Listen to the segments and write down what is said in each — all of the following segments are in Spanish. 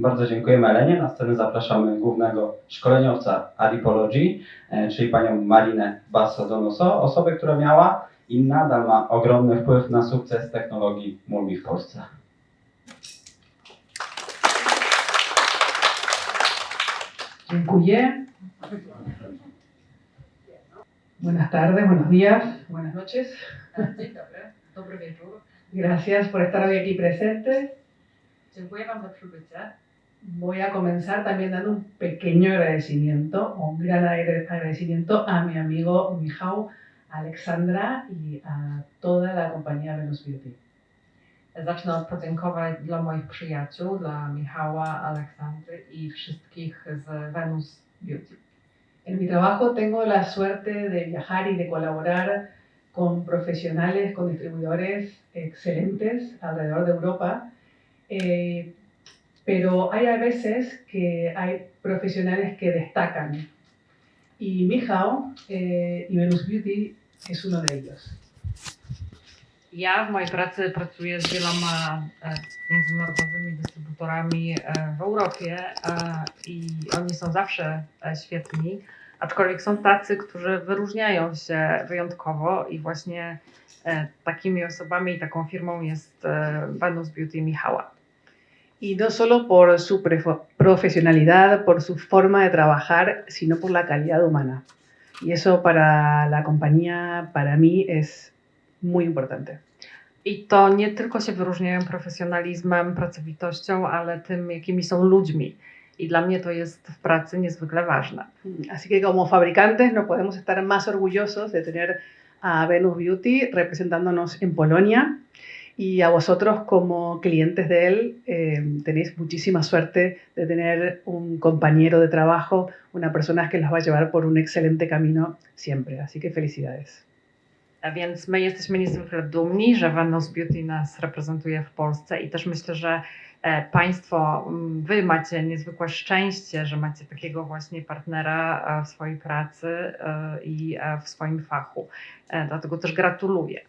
Bardzo dziękujemy Elenie. Na scenę zapraszamy głównego szkoleniowca Adipologii, czyli panią Marinę Basso-Donoso, osobę, która miała i nadal ma ogromny wpływ na sukces technologii MULMI w Polsce. Dziękuję. Buenas tardes, buenos días, buenas noches. Dzień dobry, dobry wieczór. Gracias por estar hoy aquí presentes. Dziękuję Wam za przybycie. Voy a comenzar también dando un pequeño agradecimiento, o un gran agradecimiento a mi amigo Michał, Aleksandra y a toda la compañía Venus Beauty. Zacznę od podziękowań dla moich przyjaciół, dla Michała, Aleksandry i wszystkich z Venus Beauty. En mi trabajo tengo la suerte de viajar y de colaborar con profesionales, con distribuidores excelentes alrededor de Europa, pero hay a veces que hay profesionales que destacan y Michał y Venus Beauty es uno de ellos. Ja w mojej pracy pracuję z wieloma międzynarodowymi dystrybutorami w Europie i oni są zawsze świetni, aczkolwiek są tacy, którzy wyróżniają się wyjątkowo i właśnie takimi osobami i taką firmą jest Venus Beauty Michała. Y no solo por su profesionalidad, por su forma de trabajar, sino por la calidad humana. Y eso para la compañía, para mí, es muy importante. I to nie tylko się wyróżniają profesjonalizmem, pracowitością, ale tym, jakimi są ludźmi. I dla mnie to jest w pracy niezwykle ważne. Así que como fabricantes no podemos estar más orgullosos de tener a Venus Beauty representándonos en Polonia. Y a vosotros como clientes de él tenéis muchísima suerte de tener un compañero de trabajo, una persona que los va a llevar por un excelente camino siempre. Así que felicidades. Więc my jesteśmy niezwykle dumni, że Venus Beauty nas reprezentuje w Polsce i też myślę, że Państwo, Wy macie niezwykłe szczęście, że macie takiego właśnie partnera w swojej pracy i w swoim fachu. Dlatego też gratuluję.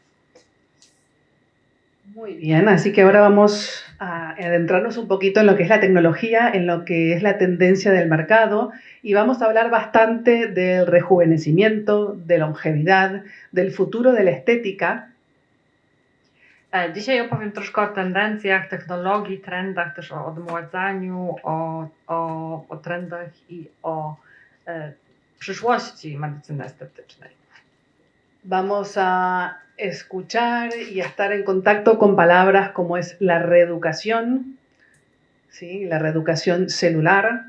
Muy bien, así que ahora vamos a adentrarnos un poquito en lo que es la tecnología, en lo que es la tendencia del mercado y vamos a hablar bastante del rejuvenecimiento, de longevidad, del futuro de la estética. Dzisiaj opowiem troszkę o tendencjach, technologii, trendach, też o odmładzaniu, o trendach i o przyszłości medycyny estetycznej. Vamos a escuchar y a estar en contacto con palabras como es la reeducación, ¿sí? La reeducación celular.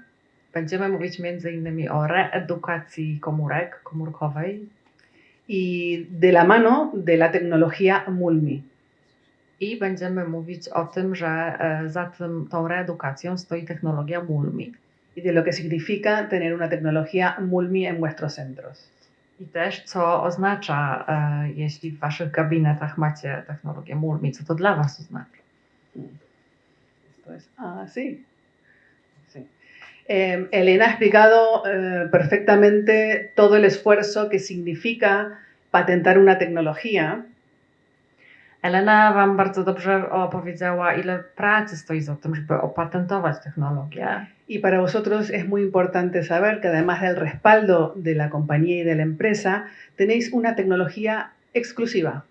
Będziemy mówić m.in. o reedukacji komórek, komórkowej. Y de la mano de la tecnología MULMI. I będziemy mówić o tym, że za tą reedukacją stoi technologia MULMI. Y de lo que significa tener una tecnología MULMI en vuestros centros. I też co oznacza, jeśli w Waszych gabinetach macie technologię MULMI, co to dla Was oznacza? Sí. Sí. Elena ha explicado perfectamente todo el esfuerzo que significa patentar una tecnología. Elena Wam bardzo dobrze opowiedziała, ile pracy stoi za tym, żeby opatentować technologię. Y para vosotros es muy importante saber que además del respaldo de la compañía y de la empresa, tenéis una tecnología exclusiva,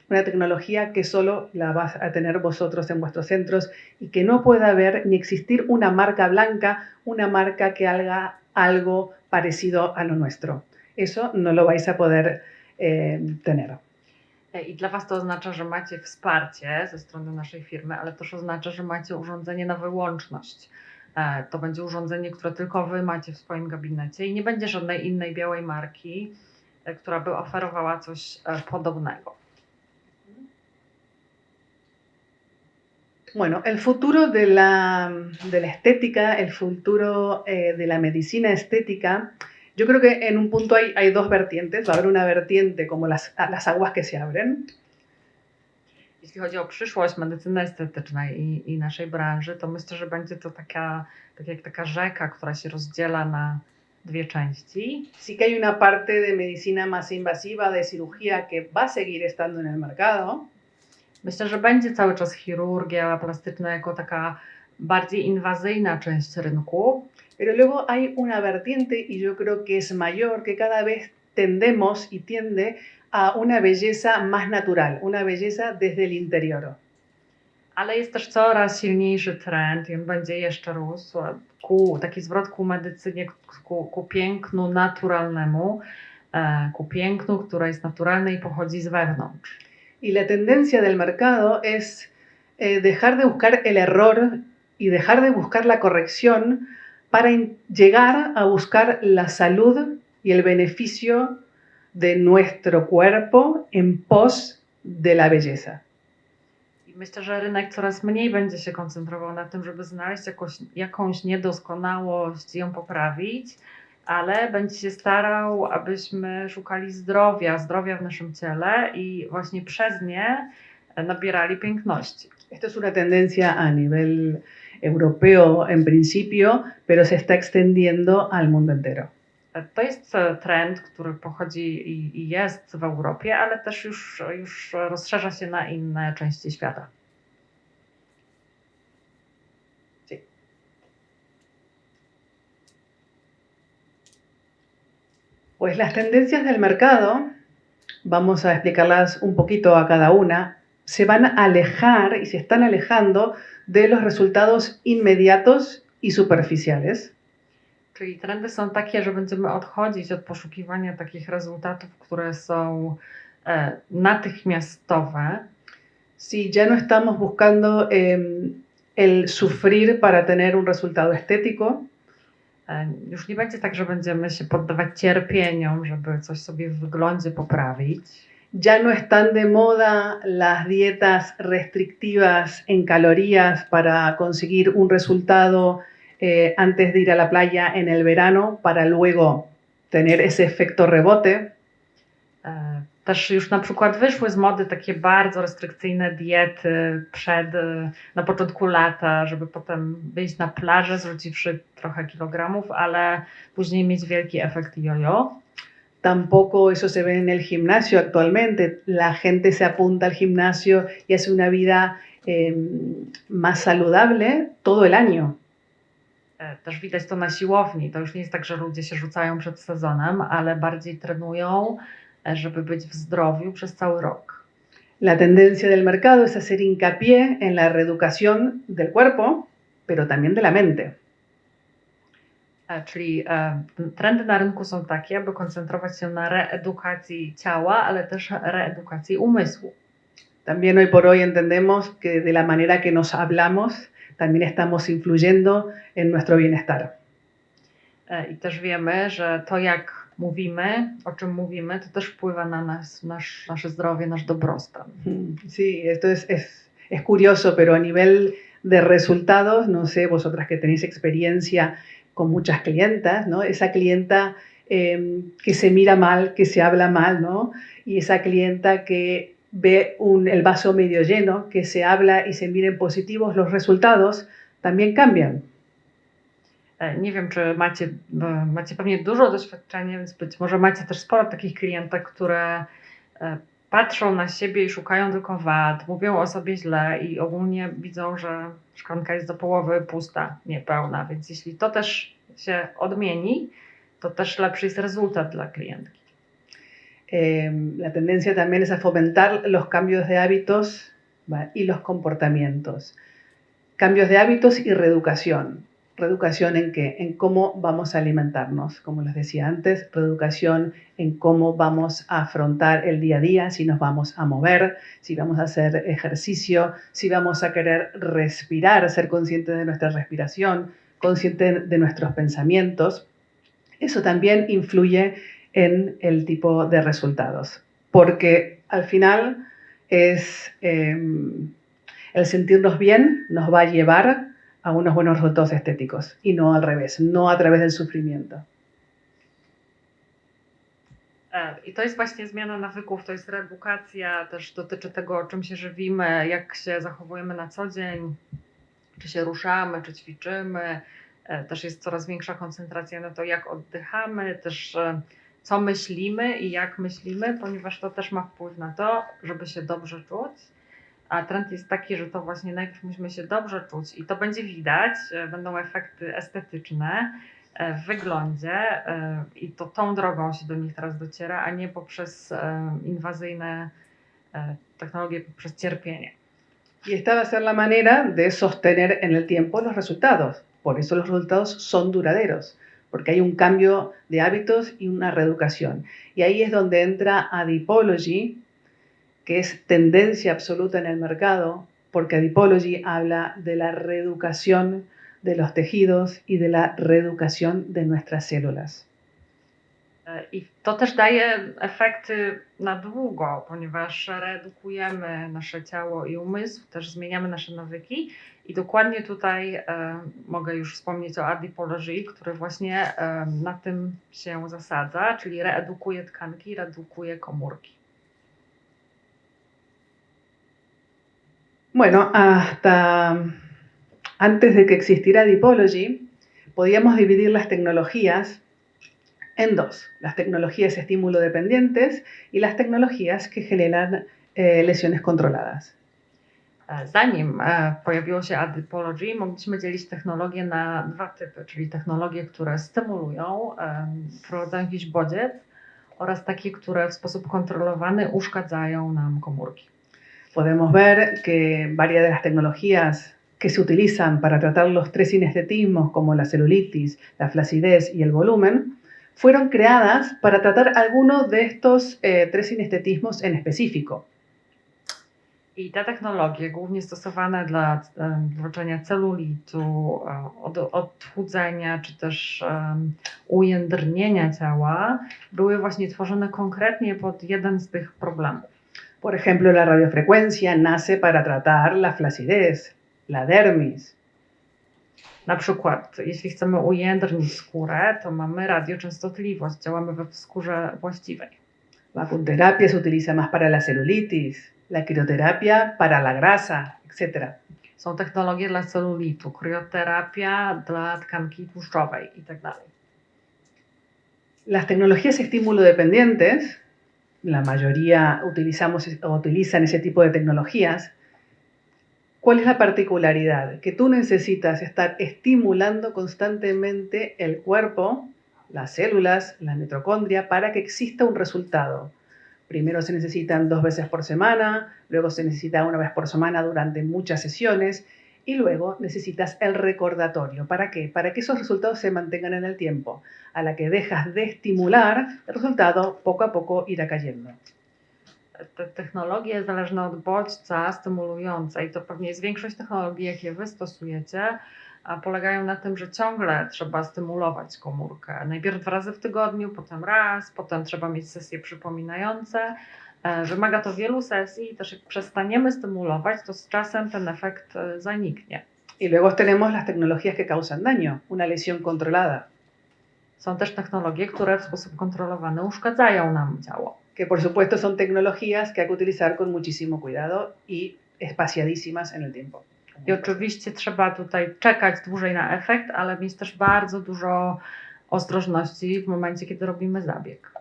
una tecnología que solo la vas a tener vosotros en vuestros centros y que no puede haber ni existir una marca blanca, una marca que haga algo parecido a lo nuestro. Eso no lo vais a poder tener. I dla Was to oznacza, że macie wsparcie ze strony naszej firmy, ale też oznacza, że macie urządzenie na wyłączność. To będzie urządzenie, które tylko Wy macie w swoim gabinecie i nie będzie żadnej innej białej marki, która by oferowała coś podobnego. Bueno, el futuro de la estética, el futuro de la medicina estética, yo creo que en un punto hay dos vertientes. Va a haber una vertiente como las aguas que se abren. Jeśli chodzi o przyszłość medycyny estetycznej i naszej branży, to myślę, że będzie to taka rzeka, która się rozdziela na dwie części. Sí que hay una parte de medicina más invasiva, de cirugía, que va a seguir estando en el mercado. Myślę, że będzie cały czas chirurgia plastyczna jako taka bardziej inwazyjna część rynku. Pero luego hay una vertiente, y yo creo que es mayor, que cada vez tendemos y tiende a una belleza más natural, una belleza desde el interior. Ale jest też coraz silniejszy trend i on będzie jeszcze rósł ku taki zwrot ku medycynie, ku pięknu naturalnemu, ku pięknu, które jest naturalne i pochodzi z wewnątrz. Y la tendencia del mercado es dejar de buscar el error y dejar de buscar la corrección para llegar a buscar la salud y el beneficio de nuestro cuerpo en pos de la belleza. I myślę, że rynek coraz mniej będzie się koncentrował na tym, żeby znaleźć jakąś niedoskonałość i ją poprawić, ale będzie się starał, abyśmy szukali zdrowia w naszym ciele i właśnie przez nie nabierali piękności. Esto es una tendencia a nivel europeo en principio, pero se está extendiendo al mundo entero. To jest trend, który pochodzi i jest w Europie, ale też już rozszerza się na inne części świata. Sí. Pues las tendencias del mercado, vamos a explicarlas un poquito a cada una, se van a alejar y se están alejando de los resultados inmediatos y superficiales. Czyli trendy są takie, że będziemy odchodzić od poszukiwania takich rezultatów, które są natychmiastowe. Si ya no estamos buscando el sufrir para tener un resultado estético, Już nie będzie tak, że będziemy się poddawać cierpieniom, żeby coś sobie w wyglądzie poprawić. ya no están de moda las dietas restrictivas en calorías para conseguir un resultado antes de ir a la playa en el verano para luego tener ese efecto rebote. Też już na przykład wyszły z mody takie bardzo restrykcyjne diety na początku lata, żeby potem wyjść na plażę, zrzuciwszy trochę kilogramów, ale później mieć wielki efekt jojo. Tampoco eso se ve en el gimnasio actualmente. La gente se apunta al gimnasio y hace una vida más saludable todo el año. Też widać to na siłowni. To już nie jest tak, że ludzie się rzucają przed sezonem, ale bardziej trenują, żeby być w zdrowiu przez cały rok. La tendencia del mercado es hacer hincapié en la reeducación del cuerpo, pero también de la mente. Czyli trendy na rynku są takie, aby koncentrować się na reedukacji ciała, ale też reedukacji umysłu. También hoy por hoy entendemos que de la manera que nos hablamos, también estamos influyendo en nuestro bienestar. I też wiemy, że to jak mówimy, o czym mówimy, to też wpływa na nas, nasze zdrowie, nasz dobrostan. Sí, esto es curioso, pero a nivel de resultados, no sé, vosotras que tenéis experiencia con muchas clientas, ¿no? Esa clienta que se mira mal, que se habla mal, ¿no? Y esa clienta que ve el vaso medio lleno, que se habla y se mira en positivos, los resultados también cambian. Nie wiem, czy macie pewnie dużo doświadczenia, więc być może macie też sporo takich klientek, które patrzą na siebie i szukają tylko wad, mówią o sobie źle i ogólnie widzą, że szklanka jest do połowy pusta, niepełna, więc jeśli to też się odmieni, to też lepszy jest rezultat dla klientki. La tendencia también es a fomentar los cambios de hábitos, ¿va? Y los comportamientos. Cambios de hábitos y reeducación. ¿Reeducación en qué? En cómo vamos a alimentarnos, como les decía antes, reeducación en cómo vamos a afrontar el día a día, si nos vamos a mover, si vamos a hacer ejercicio, si vamos a querer respirar, ser conscientes de nuestra respiración, conscientes de nuestros pensamientos. Eso también influye en el tipo de resultados, porque al final es el sentirnos bien nos va a llevar a unos buenos resultados estéticos y no al revés, no a través del sufrimiento. I to jest właśnie zmiana nawyków, to jest reedukacja, też dotyczy tego, czym się żywimy, jak się zachowujemy na co dzień, czy się ruszamy, czy ćwiczymy. Też jest coraz większa koncentracja na to, jak oddychamy, też co myślimy i jak myślimy, ponieważ to też ma wpływ na to, żeby się dobrze czuć. A trend jest taki, że to właśnie najpierw musimy się dobrze czuć i to będzie widać, będą efekty estetyczne w wyglądzie i to tą drogą się do nich teraz dociera, a nie poprzez inwazyjne technologie, poprzez cierpienie. Y esta va a ser la manera de sostener en el tiempo los resultados. Por eso los resultados son duraderos, porque hay un cambio de hábitos y una reeducación. Y ahí es donde entra Adipology, que es tendencia absoluta en el mercado, porque Adipology habla de la reeducación de los tejidos y de la reeducación de nuestras células. I to też daje efekty na długo, ponieważ reedukujemy nasze ciało i umysł, też zmieniamy nasze nawyki i dokładnie tutaj mogę już wspomnieć o Adipology, który właśnie na tym się zasadza, czyli reedukuje tkanki, reedukuje komórki. Bueno, hasta antes de que existiera Adipology, podíamos dividir las tecnologías en dos, las tecnologías estímulo dependientes y las tecnologías que generan lesiones controladas. Zanim pojawiło się Adipology, mogliśmy dzielić technologie na dwa typy, czyli technologie, które stymulują, wprowadzają jakiś bodziec oraz takie, które w sposób kontrolowany uszkadzają nam komórki. Podemos ver que varias de las tecnologías que se utilizan para tratar los tres sinestetismos como la celulitis, la flacidez y el volumen fueron creadas para tratar algunos de estos tres sinestetismos en específico. I te technologie, głównie stosowane dla leczenia celulitu, odchudzenia czy też ujędrnienia ciała, były właśnie tworzone konkretnie pod jeden z tych problemów. Por ejemplo, la radiofrecuencia nace para tratar la flacidez, la dermis. Na przykład, jeśli chcemy ujędrnić skórę, to mamy radioczęstotliwość, działamy we skórze właściwej. La acuterapia se utiliza más para la celulitis, la crioterapia para la grasa, etc. Są technologie dla celulitu, krioterapia dla tkanki tłuszczowej itd. Las tecnologías estímulo dependientes, la mayoría utilizan ese tipo de tecnologías. ¿Cuál es la particularidad? Que tú necesitas estar estimulando constantemente el cuerpo, las células, la mitocondria, para que exista un resultado. Primero se necesitan 2 veces por semana, luego se necesita 1 vez por semana durante muchas sesiones y luego necesitas el recordatorio. ¿Para qué? Para que esos resultados se mantengan en el tiempo. A la que dejas de estimular, el resultado poco a poco irá cayendo. Te technologie zależne od bodźca stymulujące i to pewnie jest większość technologii, jakie wy stosujecie, polegają na tym, że ciągle trzeba stymulować komórkę. Najpierw 2 razy w tygodniu, potem raz, potem trzeba mieć sesje przypominające. Wymaga to wielu sesji i też jak przestaniemy stymulować, to z czasem ten efekt zaniknie. Y luego tenemos las tecnologías que causan daño, una lesión controlada. Są też technologie, które w sposób kontrolowany uszkadzają nam ciało. Que por supuesto son tecnologías que hay que utilizar con muchísimo cuidado y espaciadísimas en el tiempo. I oczywiście trzeba tutaj czekać dłużej na efekt, ale mieć też bardzo dużo ostrożności w momencie, kiedy robimy zabieg.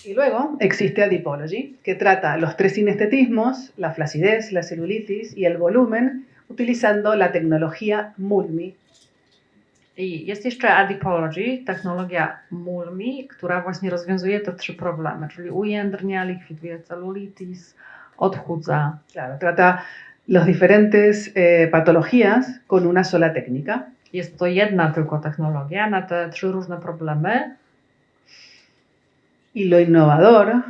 Y luego existe Adipology, que trata los tres sinestetismos, la flacidez, la celulitis y el volumen, utilizando la tecnología MULMI. I jest jeszcze Adipology, technologia MULMI, która właśnie rozwiązuje te 3 problemy, czyli ujędrnia, likwiduje celulitis, odchudza. Claro, trata las diferentes patologías con una sola técnica. Jest to jedna tylko technologia na te 3 różne problemy. Y lo innovador,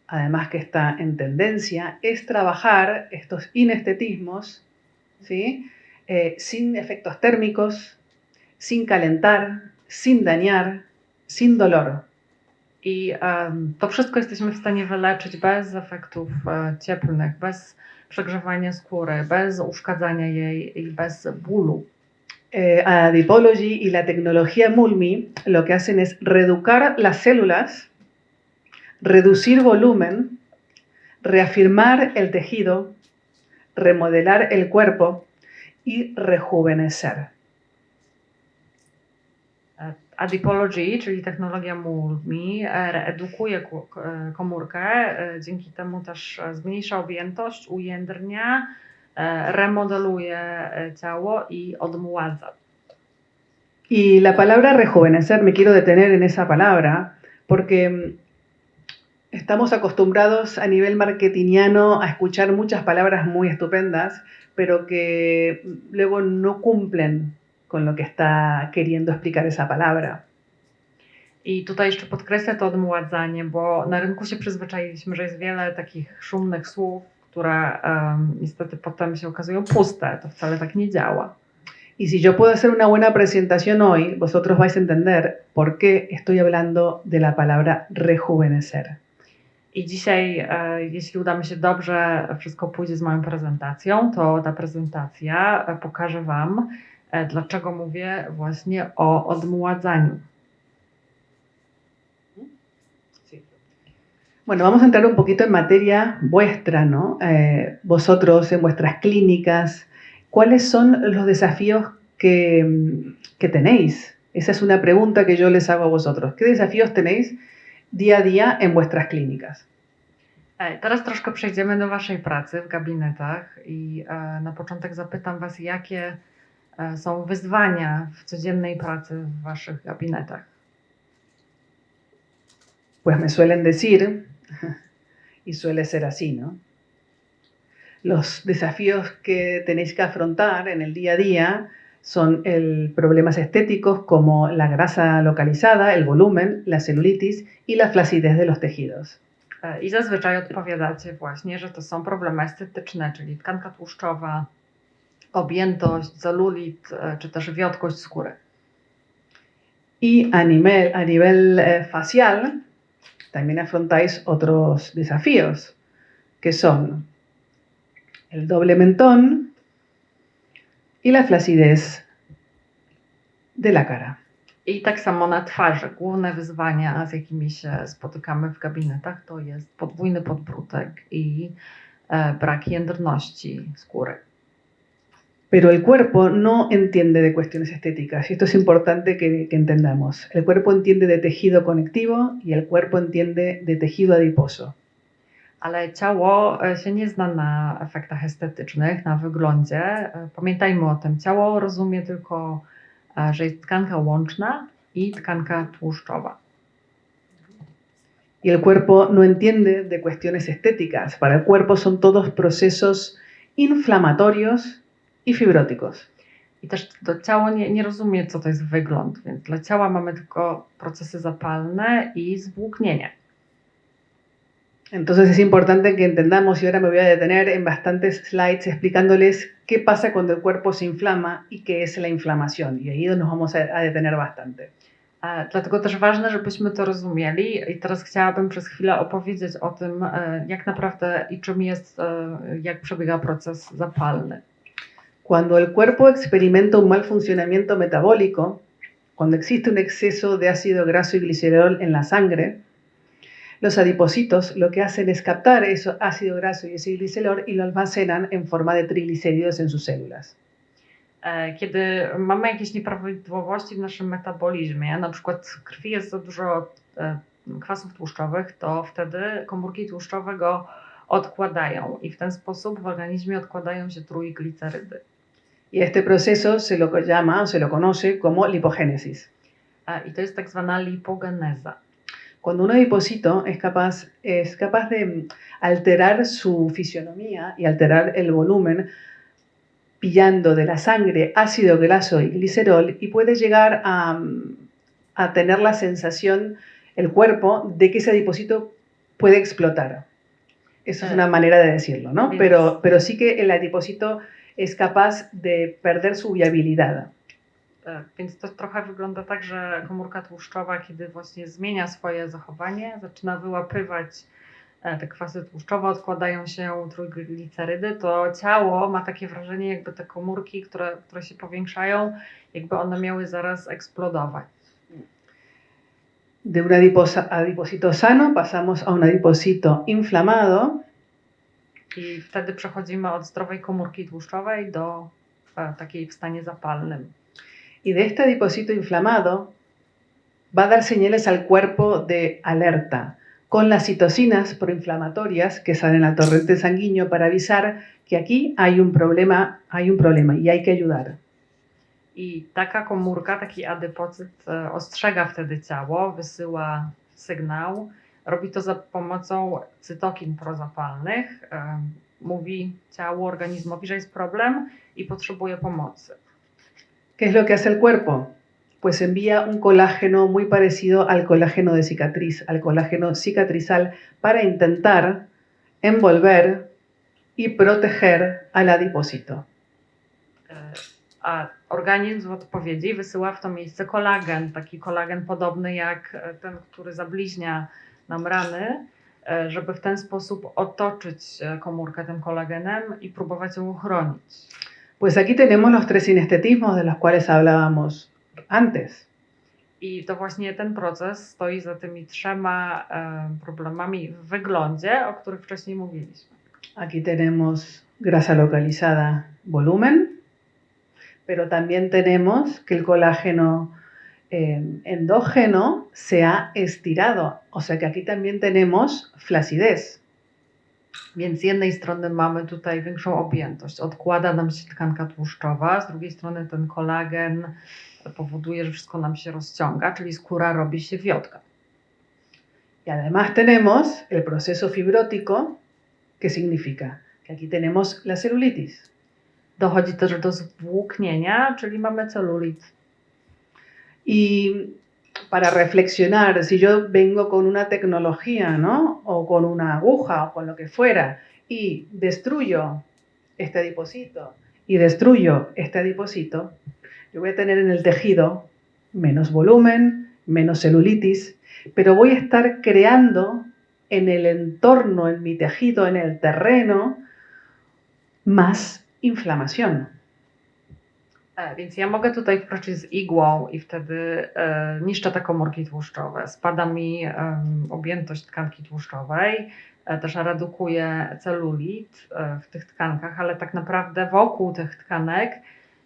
además que está en tendencia, es trabajar estos inestetismos, ¿sí? Sin efectos térmicos, sin calentar, sin dañar, sin dolor. I to wszystko jesteśmy w stanie wyleczyć bez efektów cieplnych, bez przegrzewania skóry, bez uszkadzania jej i bez bólu. Adipology y la tecnología MULMI lo que hacen es reeducar las células, reducir volumen, reafirmar el tejido, remodelar el cuerpo y rejuvenecer. Adipology, czyli technologia MULMI, reedukuje komórkę, dzięki temu też zmniejsza objętość, ujędrnia, remodeluje ciało i odmładza. Y la palabra rejuvenecer, me quiero detener en esa palabra, porque estamos acostumbrados a nivel marketingiano a escuchar muchas palabras muy estupendas, pero que luego no cumplen con lo que está queriendo explicar esa palabra. I tutaj jeszcze podkreślę to odmładzanie, bo na rynku się przyzwyczailiśmy, że jest wiele takich szumnych słów, które niestety potem się okazują puste. To wcale tak nie działa. Y si yo puedo hacer una buena presentación hoy, vosotros vais a entender por qué estoy hablando de la palabra rejuvenecer. I dzisiaj, jeśli uda mi się dobrze, wszystko pójdzie z moją prezentacją, to ta prezentacja pokaże Wam, dlaczego mówię właśnie o odmładzaniu. Bueno, vamos a entrar un poquito en materia vuestra, ¿no? Vosotros en vuestras clínicas, ¿cuáles son los desafíos que tenéis? Esa es una pregunta que yo les hago a vosotros. ¿Qué desafíos tenéis día a día en vuestras clínicas? Teraz troszkę przejdziemy do Waszej pracy w gabinetach i na początek zapytam Was, jakie są wyzwania w codziennej pracy w Waszych gabinetach. Pues me suelen decir, y suele ser así, ¿no? Los desafíos que tenéis que afrontar en el día a día son problemas estéticos como la grasa localizada, el volumen, la celulitis y la flacidez de los tejidos. I zazwyczaj odpowiadacie właśnie, że to są problemy estetyczne, czyli tkanka tłuszczowa, objętość, celulit, czy też wiotkość skóry. Y a nivel facial también afrontáis otros desafíos, que son el doble mentón y la flacidez de la cara. I tak samo na twarzy. Główne wyzwania, z jakimi się spotykamy w gabinetach, to jest podwójny podbródek i brak jędrności skóry. Pero el cuerpo no entiende de cuestiones estéticas, y esto es importante que entendamos. El cuerpo entiende de tejido conectivo y el cuerpo entiende de tejido adiposo. Ale ciało się nie zna na efektach estetycznych, na wyglądzie. Pamiętajmy o tym. Ciało rozumie tylko, że jest tkanka łączna i tkanka tłuszczowa. Y el cuerpo no entiende de cuestiones estéticas. Para el cuerpo son todos procesos inflamatorios i fibróticos. I też to ciało nie rozumie, co to jest wygląd, więc dla ciała mamy tylko procesy zapalne i zwłóknienie. Entonces es importante que entendamos, y ahora me voy a detener en bastantes slides explicándoles qué pasa cuando el cuerpo se inflama y qué es la inflamación. Y ahí nos vamos a detener bastante. Dlatego też ważne, żebyśmy to rozumieli. I teraz chciałabym przez chwilę opowiedzieć o tym, jak naprawdę i czym jest, jak przebiega proces zapalny. Cuando el cuerpo experimenta un mal funcionamiento metabólico, cuando existe un exceso de ácido graso y glicerol en la sangre, los adipocitos lo que hacen es captar ese ácido graso y ese glicerol y lo almacenan en forma de triglicéridos en sus células. Kiedy mamy jakieś nieprawidłowości w naszym metabolizmie, na przykład w krwi jest za dużo kwasów tłuszczowych, to wtedy komórki tłuszczowe go odkładają i w ten sposób w organizmie odkładają się trójglicerydy. Y este proceso se lo llama o se lo conoce como lipogénesis. I to jest tak zwana lipogeneza. Cuando un adipocito es capaz de alterar su fisionomía y alterar el volumen, pillando de la sangre ácido graso y glicerol, y puede llegar a tener la sensación, el cuerpo, de que ese adipocito puede explotar. Esa es una manera de decirlo, ¿no? Pero sí que el adipocito es capaz de perder su viabilidad. Więc to trochę wygląda tak, że komórka tłuszczowa, kiedy właśnie zmienia swoje zachowanie, zaczyna wyłapywać te kwasy tłuszczowe, odkładają się trójglicerydy, to ciało ma takie wrażenie, jakby te komórki, które się powiększają, jakby one miały zaraz eksplodować. De un adipocito sano pasamos a un adipocito inflamado. I wtedy przechodzimy od zdrowej komórki tłuszczowej do takiej w stanie zapalnym. Y de este adipocito inflamado va a dar señales al cuerpo de alerta, con las citocinas proinflamatorias que salen al torrente sanguíneo para avisar que aquí hay un problema y hay que ayudar. I taka komórka, taki adepocyt ostrzega wtedy ciało, wysyła sygnał. Robi to za pomocą cytokin prozapalnych. Mówi ciału, organizmowi, że jest problem i potrzebuje pomocy. ¿Qué es lo que hace el cuerpo? Pues envía un colágeno muy parecido al colágeno de cicatriz, al colágeno cicatrizal, para intentar envolver y proteger al adipocito. A organizm w odpowiedzi wysyła w to miejsce kolagen, taki kolagen podobny jak ten, który zabliźnia nam rany, żeby w ten sposób otoczyć komórkę tym kolagenem i próbować ją uchronić. Pues aquí tenemos los tres sinestetismos de los cuales hablábamos antes. I to właśnie ten proces stoi za tymi trzema problemami w wyglądzie, o których wcześniej mówiliśmy. Aquí tenemos grasa localizada, volumen, pero también tenemos que el colágeno endógeno se ha estirado, o sea que aquí también tenemos flacidez. Więc z jednej strony mamy tutaj większą objętość, odkłada nam się tkanka tłuszczowa, z drugiej strony ten kolagen powoduje, że wszystko nam się rozciąga, czyli skóra robi się wiotka. Y además tenemos el proceso fibrótico, que significa que aquí tenemos la celulitis. Dochodzi też do zwłóknienia, czyli mamy celulit. Y para reflexionar, si yo vengo con una tecnología, ¿no? O con una aguja o con lo que fuera y destruyo este adipocito y destruyo este adipocito, yo voy a tener en el tejido menos volumen, menos celulitis, pero voy a estar creando en el entorno, en mi tejido, en el terreno, más inflamación. Więc ja mogę tutaj wkroczyć z igłą i wtedy niszczę te komórki tłuszczowe. Spada mi objętość tkanki tłuszczowej, też redukuję celulit w tych tkankach, ale tak naprawdę wokół tych tkanek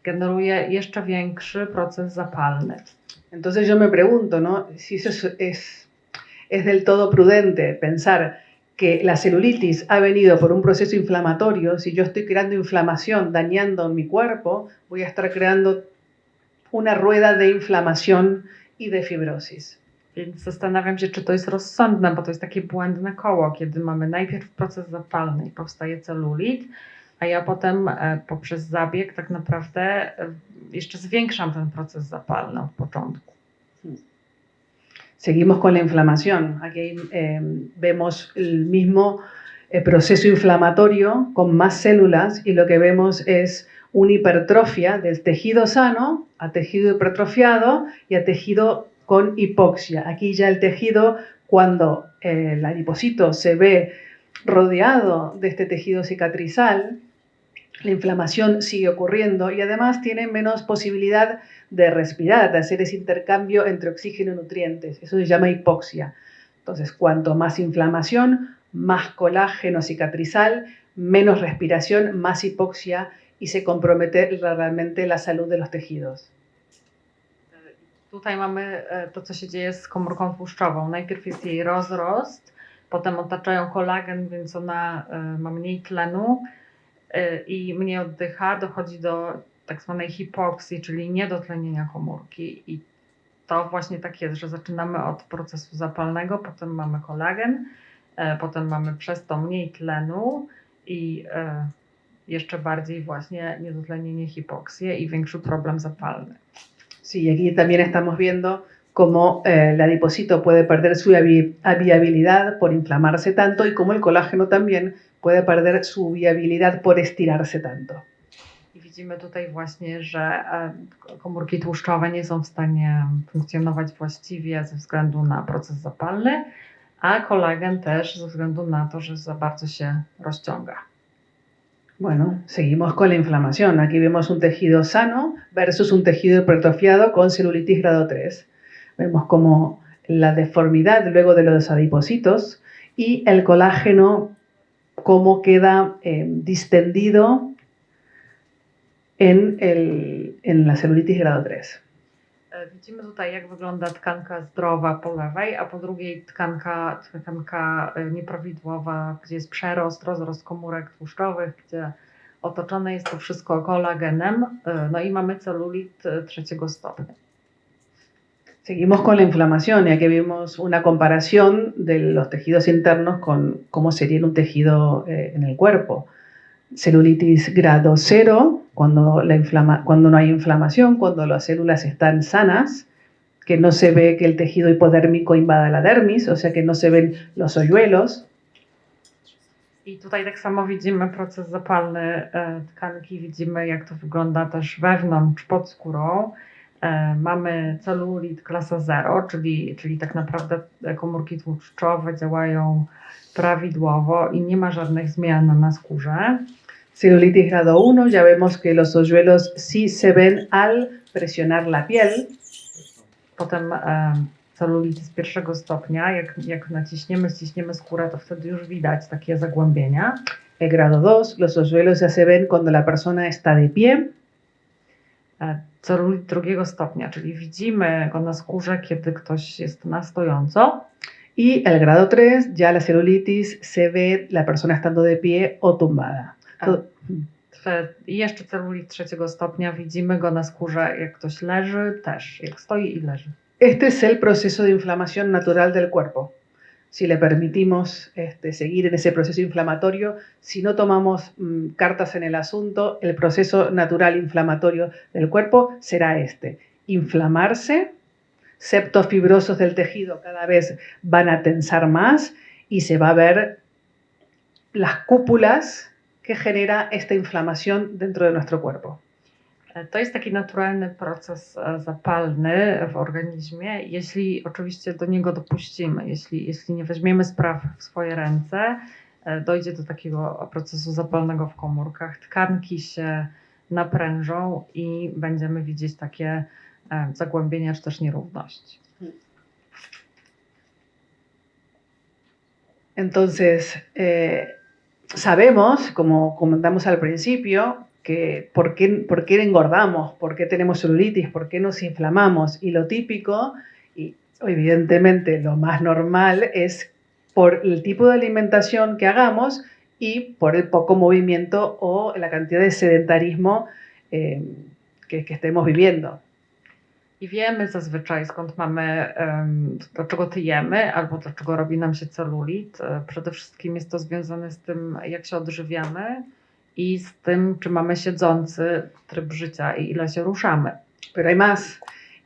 generuje jeszcze większy proces zapalny. Entonces yo me pregunto, ¿no? Si eso es del todo prudente pensar que la celulitis ha venido por un proceso inflamatorio. Si yo estoy creando inflamación, dañando mi cuerpo, voy a estar creando una rueda de inflamación y de fibrosis. Więc zastanawiam się, czy to jest rozsądne, bo to jest takie błędne koło, kiedy mamy najpierw proces zapalny i powstaje celulit, a ja potem poprzez zabieg tak naprawdę jeszcze zwiększam ten proces zapalny od początku. Seguimos con la inflamación. Aquí vemos el mismo proceso inflamatorio con más células y lo que vemos es una hipertrofia del tejido sano a tejido hipertrofiado y a tejido con hipoxia. Aquí ya el tejido, cuando el adipocito se ve rodeado de este tejido cicatrizal, la inflamación sigue ocurriendo y además tiene menos posibilidad de respirar, de hacer ese intercambio entre oxígeno y nutrientes. Eso se llama hipoxia. Entonces, cuanto más inflamación, más colágeno cicatrizal, menos respiración, más hipoxia y se compromete realmente la salud de los tejidos. Tutaj mamy to, co się dzieje z komórką tłuszczową. Najpierw jest jej rozrost, potem otaczają kolagen, więc ona ma mniej tlenu i mniej oddycha, dochodzi do tak zwanej hipoksji, czyli niedotlenienia komórki. I to właśnie tak jest, że zaczynamy od procesu zapalnego, potem mamy kolagen, potem mamy przez to mniej tlenu i jeszcze bardziej właśnie niedotlenienie, hipoksję i większy problem zapalny. Sí, aquí también estamos viendo cómo el adipocito puede perder su viabilidad por inflamarse tanto y cómo el colágeno también puede perder su viabilidad por estirarse tanto. I widzimy tutaj właśnie, że komórki tłuszczowe nie są w stanie funkcjonować właściwie ze względu na proces zapalny, a kolagen też ze względu na to, że za bardzo się rozciąga. Bueno, seguimos con la inflamación. Aquí vemos un tejido sano versus un tejido hipertrofiado con celulitis grado 3. Vemos como la deformidad luego de los adipocitos y el colágeno cómo queda distendido en la celulitis grado 3. Widzimy tutaj, jak wygląda tkanka zdrowa po lewej, a po drugiej tkanka nieprawidłowa, gdzie jest przerost, rozrost komórek tłuszczowych, gdzie otoczone jest to wszystko kolagenem. No i mamy celulit trzeciego stopnia. Seguimos con la inflamación, ya que vimos una comparación de los tejidos internos con cómo sería en un tejido en el cuerpo. Celulitis grado 0, cuando no hay inflamación, cuando las células están sanas, que no se ve que el tejido hipodérmico invada la dermis, o sea que no se ven los hoyuelos. I tutaj tak samo widzimy proces zapalny tkanki, widzimy, jak to wygląda też wewnątrz, pod skórą. Mamy celulit klasa 0, czyli tak naprawdę komórki tłuszczowe działają prawidłowo i nie ma żadnych zmian na skórze. Celulitis grado 1, ya vemos que los hoyuelos sí se ven al presionar la piel. Potem celulitis pierwszego stopnia, jak ściśniemy skórę, to wtedy już widać takie zagłębienia. El grado 2, los hoyuelos ya se ven cuando la persona está de pie. Celulit drugiego stopnia, czyli widzimy go na skórze, kiedy ktoś jest na stojąco. Y el grado 3, ya la celulitis se ve la persona estando de pie o tumbada. I jeszcze celulit trzeciego stopnia, widzimy go na skórze, jak ktoś leży, też jak stoi i leży. Este es el proceso de inflamación natural del cuerpo. Si le permitimos seguir en ese proceso inflamatorio, si no tomamos cartas en el asunto, el proceso natural inflamatorio del cuerpo será este. Inflamarse, septos fibrosos del tejido cada vez van a tensar más y se va a ver las cúpulas que genera esta inflamación dentro de nuestro cuerpo. To jest taki naturalny proces zapalny w organizmie, jeśli oczywiście do niego dopuścimy, jeśli nie weźmiemy spraw w swoje ręce, dojdzie do takiego procesu zapalnego w komórkach, tkanki się naprężą i będziemy widzieć takie zagłębienia czy też nierówności. Entonces, sabemos, como comentamos al principio, que por qué engordamos, por qué tenemos celulitis, por qué nos inflamamos. Y lo típico, y evidentemente lo más normal, es por el tipo de alimentación que hagamos y por el poco movimiento o la cantidad de sedentarismo que estemos viviendo. I wiemy zazwyczaj, skąd mamy, dlaczego tyjemy albo dlaczego robi nam się celulit. Przede wszystkim jest to związane z tym, jak się odżywiamy i z tym, czy mamy siedzący tryb życia i ile się ruszamy. Pero hay más.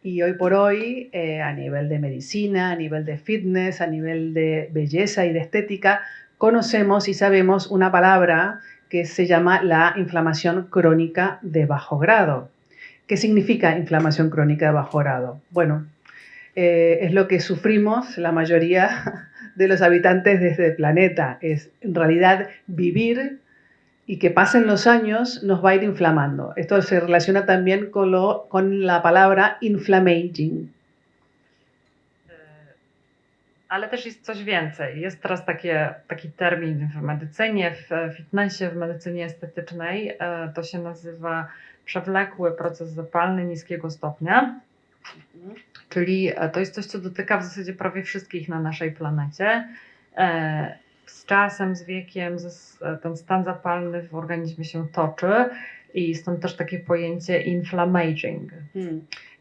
Y hoy por hoy, a nivel de medicina, a nivel de fitness, a nivel de belleza y de estética, conocemos y sabemos una palabra que se llama la inflamación crónica de bajo grado. ¿Qué significa inflamación crónica de bajo grado? Bueno, es lo que sufrimos la mayoría de los habitantes de este planeta. Es en realidad vivir y que pasen los años nos va a ir inflamando. Esto se relaciona también con la palabra inflammaging. Ale też jest coś więcej. Jest teraz taki termin w medycynie, w fitnessie, w medycynie estetycznej. To się nazywa przewlekły proces zapalny niskiego stopnia. Czyli to jest coś, co dotyka w zasadzie prawie wszystkich na naszej planecie. Z czasem, z wiekiem ten stan zapalny w organizmie się toczy i stąd też takie pojęcie inflammaging.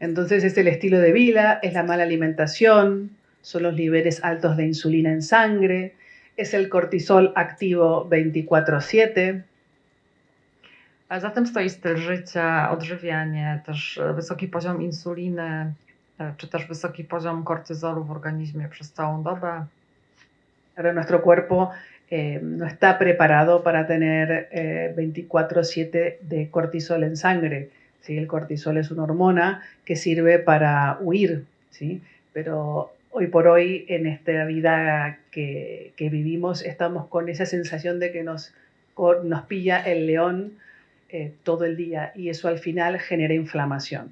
Entonces es el estilo de vida, es la mala alimentación, son los niveles altos de insulina en sangre, es el cortisol activo 24/7. A za tym stoi styl życia, odżywianie, też wysoki poziom insuliny, czy też wysoki poziom kortyzolu w organizmie przez całą dobę. Pero nuestro cuerpo no está preparado para tener 24/7 de cortisol en sangre. ¿Sí? El cortisol es una hormona que sirve para huir, ¿sí? Pero hoy por hoy, en esta vida que vivimos, estamos con esa sensación de que nos pilla el león todo el día y eso al final genera inflamación.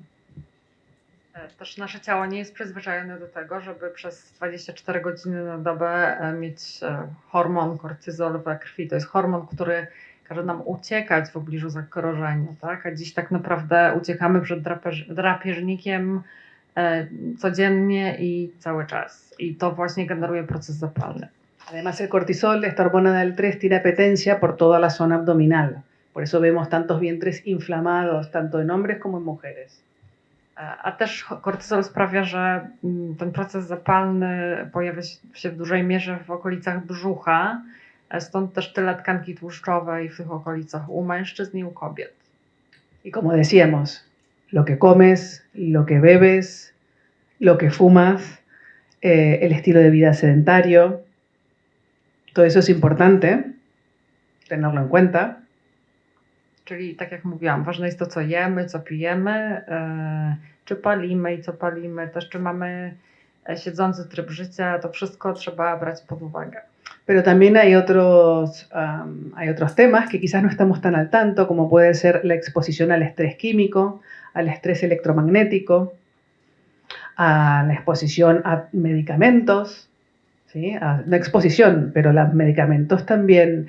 Też nasze ciało nie jest przyzwyczajone do tego, żeby przez 24 godziny na dobę mieć hormon kortyzol we krwi. To jest hormon, który każe nam uciekać w pobliżu zagrożenia, tak? A dziś tak naprawdę uciekamy przed drapieżnikiem codziennie i cały czas. I to właśnie generuje proces zapalny. Además, el cortisol, esta hormona del estrés, tiene apetencia por toda la zona abdominal. Por eso vemos tantos vientres inflamados, tanto en hombres como en mujeres. A też kortyzol sprawia, że ten proces zapalny pojawia się w dużej mierze w okolicach brzucha, stąd też tyle tkanki tłuszczowej w tych okolicach u mężczyzn i u kobiet. Y como decíamos, lo que comes, lo que bebes, lo que fumas, el estilo de vida sedentario, todo eso es importante tenerlo en cuenta. Czyli tak jak mówiłam, ważne jest to, co jemy, co pijemy, czy palimy i co palimy, też czy mamy siedzący tryb życia, to wszystko trzeba brać pod uwagę. Pero también hay otros temas que quizás no estamos tan al tanto, como puede ser la exposición al estrés químico, al estrés electromagnético, a la exposición a medicamentos, ¿sí? No exposición, pero los medicamentos también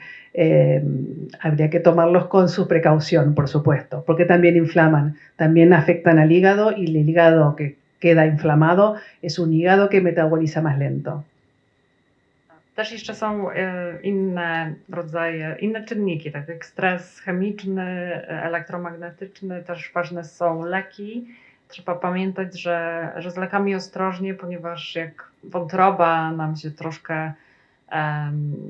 habría que tomarlos con su precaución, por supuesto, porque también inflaman, también afectan al hígado y el hígado que queda inflamado es un hígado que metaboliza más lento. Też jeszcze są inne rodzaje, inne czynniki, tak jak stres chemiczny, elektromagnetyczny, też ważne są leki. Trzeba pamiętać, że z lekami ostrożnie, ponieważ jak wątroba nam się troszkę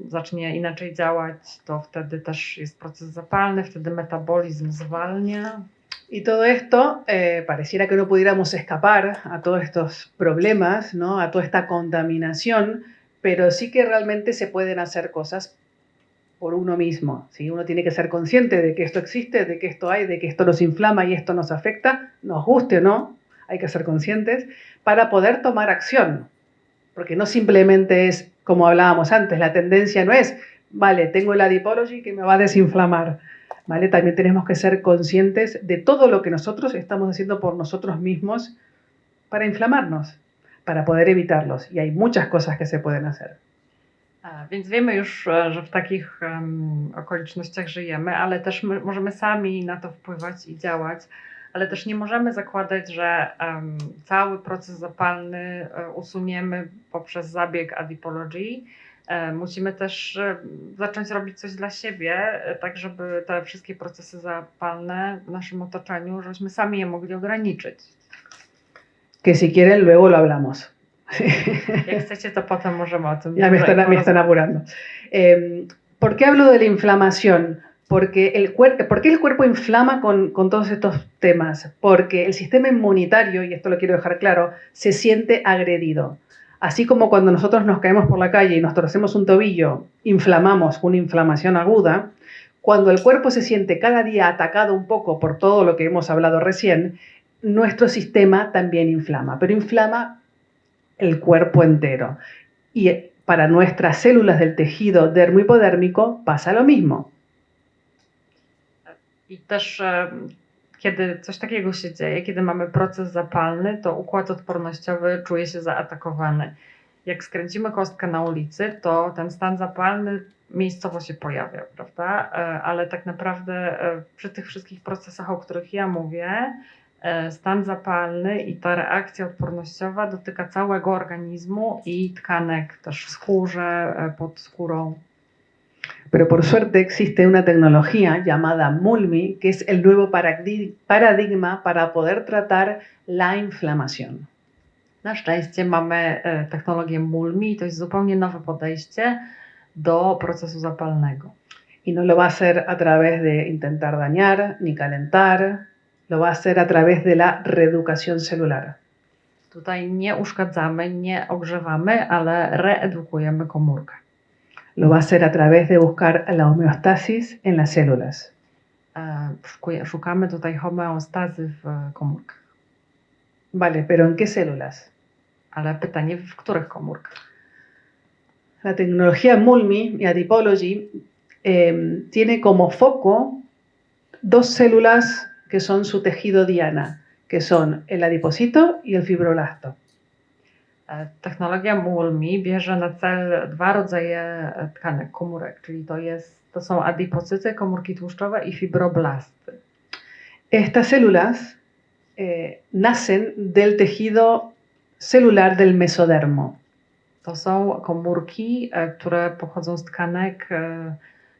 zacznie inaczej działać, to wtedy też jest proces zapalny, wtedy metabolizm zwalnia. Y todo esto pareciera que no pudiéramos escapar a todos estos problemas, ¿no? A toda esta contaminación, pero sí que realmente se pueden hacer cosas por uno mismo, ¿sí? Uno tiene que ser consciente de que esto existe, de que esto hay, de que esto nos inflama y esto nos afecta, nos guste o no, hay que ser conscientes para poder tomar acción, porque no simplemente es, como hablábamos antes, la tendencia no es, vale, tengo el adipology que me va a desinflamar, ¿vale? También tenemos que ser conscientes de todo lo que nosotros estamos haciendo por nosotros mismos para inflamarnos, para poder evitarlos. Y hay muchas cosas que se pueden hacer. Więc wiemy już, że w takich okolicznościach żyjemy, ale też my możemy sami na to wpływać i działać, ale też nie możemy zakładać, że cały proces zapalny usuniemy poprzez zabieg adipology. Musimy też zacząć robić coś dla siebie, tak żeby te wszystkie procesy zapalne w naszym otoczeniu, żebyśmy sami je mogli ograniczyć. Que si quieren luego lo hablamos. Jak chcecie, to potem możemy o tym Ya me están apurando. ¿Por qué hablo de la inflamación? Porque ¿por qué el cuerpo inflama con todos estos temas? Porque el sistema inmunitario, y esto lo quiero dejar claro, se siente agredido. Así como cuando nosotros nos caemos por la calle y nos torcemos un tobillo, inflamamos con una inflamación aguda, cuando el cuerpo se siente cada día atacado un poco por todo lo que hemos hablado recién, nuestro sistema también inflama, pero inflama el cuerpo entero. Y para nuestras células del tejido dermohipodérmico pasa lo mismo. I też kiedy coś takiego się dzieje, kiedy mamy proces zapalny, to układ odpornościowy czuje się zaatakowany. Jak skręcimy kostkę na ulicy, to ten stan zapalny miejscowo się pojawia, prawda? Ale tak naprawdę przy tych wszystkich procesach, o których ja mówię, stan zapalny i ta reakcja odpornościowa dotyka całego organizmu i tkanek też w skórze, pod skórą. Pero por suerte existe una tecnología llamada MULMI, que es el nuevo paradigma para poder tratar la inflamación. Na szczęście mamy technologię MULMI i to jest zupełnie nowe podejście do procesu zapalnego. Y no lo va a hacer a través de intentar dañar ni calentar, lo va a hacer a través de la reeducación celular. Tutaj nie uszkadzamy, nie ogrzewamy, ale reedukujemy komórkę. Lo va a hacer a través de buscar la homeostasis en las células. Szukamy tutaj homeostazy w komórkach. Vale, pero ¿en qué células? Ale pytanie, w których komórkach? La tecnología MULMI y Adipology tiene como foco dos células que son su tejido diana, que son el adipocito y el fibroblasto. Technologia MULMI bierze na cel dwa rodzaje tkanek, komórek, czyli to są adipocyty, komórki tłuszczowe i fibroblasty. Estas células nacen del tejido celular del mesodermo. To są komórki, które pochodzą z tkanek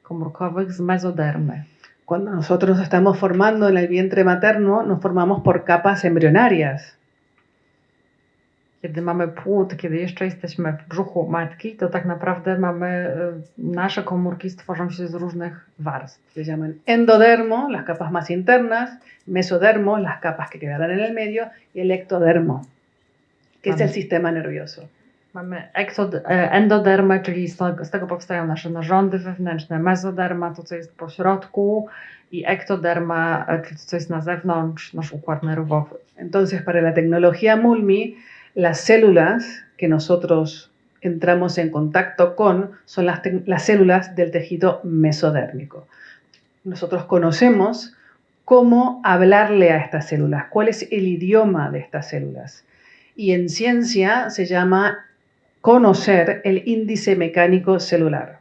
komórkowych z mezodermy. Cuando nosotros nos estamos formando en el vientre materno, nos formamos por capas embrionarias. Kiedy mamy płód, kiedy jeszcze jesteśmy w brzuchu matki, to tak naprawdę nasze komórki stworzą się z różnych warstw. Se llaman endodermo, las capas más internas, mesodermo, las capas que quedarán en el medio, y el ectodermo, que es el sistema nervioso. Mamy endodermę, czyli z tego powstają nasze narządy wewnętrzne, mezoderma, to co jest po środku, i ektoderma, czyli to co jest na zewnątrz, nasz układ nerwowy. Entonces, para la tecnología Mulmi, las células que nosotros entramos en contacto con son las células del tejido mesodérmico. Nosotros conocemos cómo hablarle a estas células, cuál es el idioma de estas células. Y en ciencia se llama conocer el índice mecánico celular.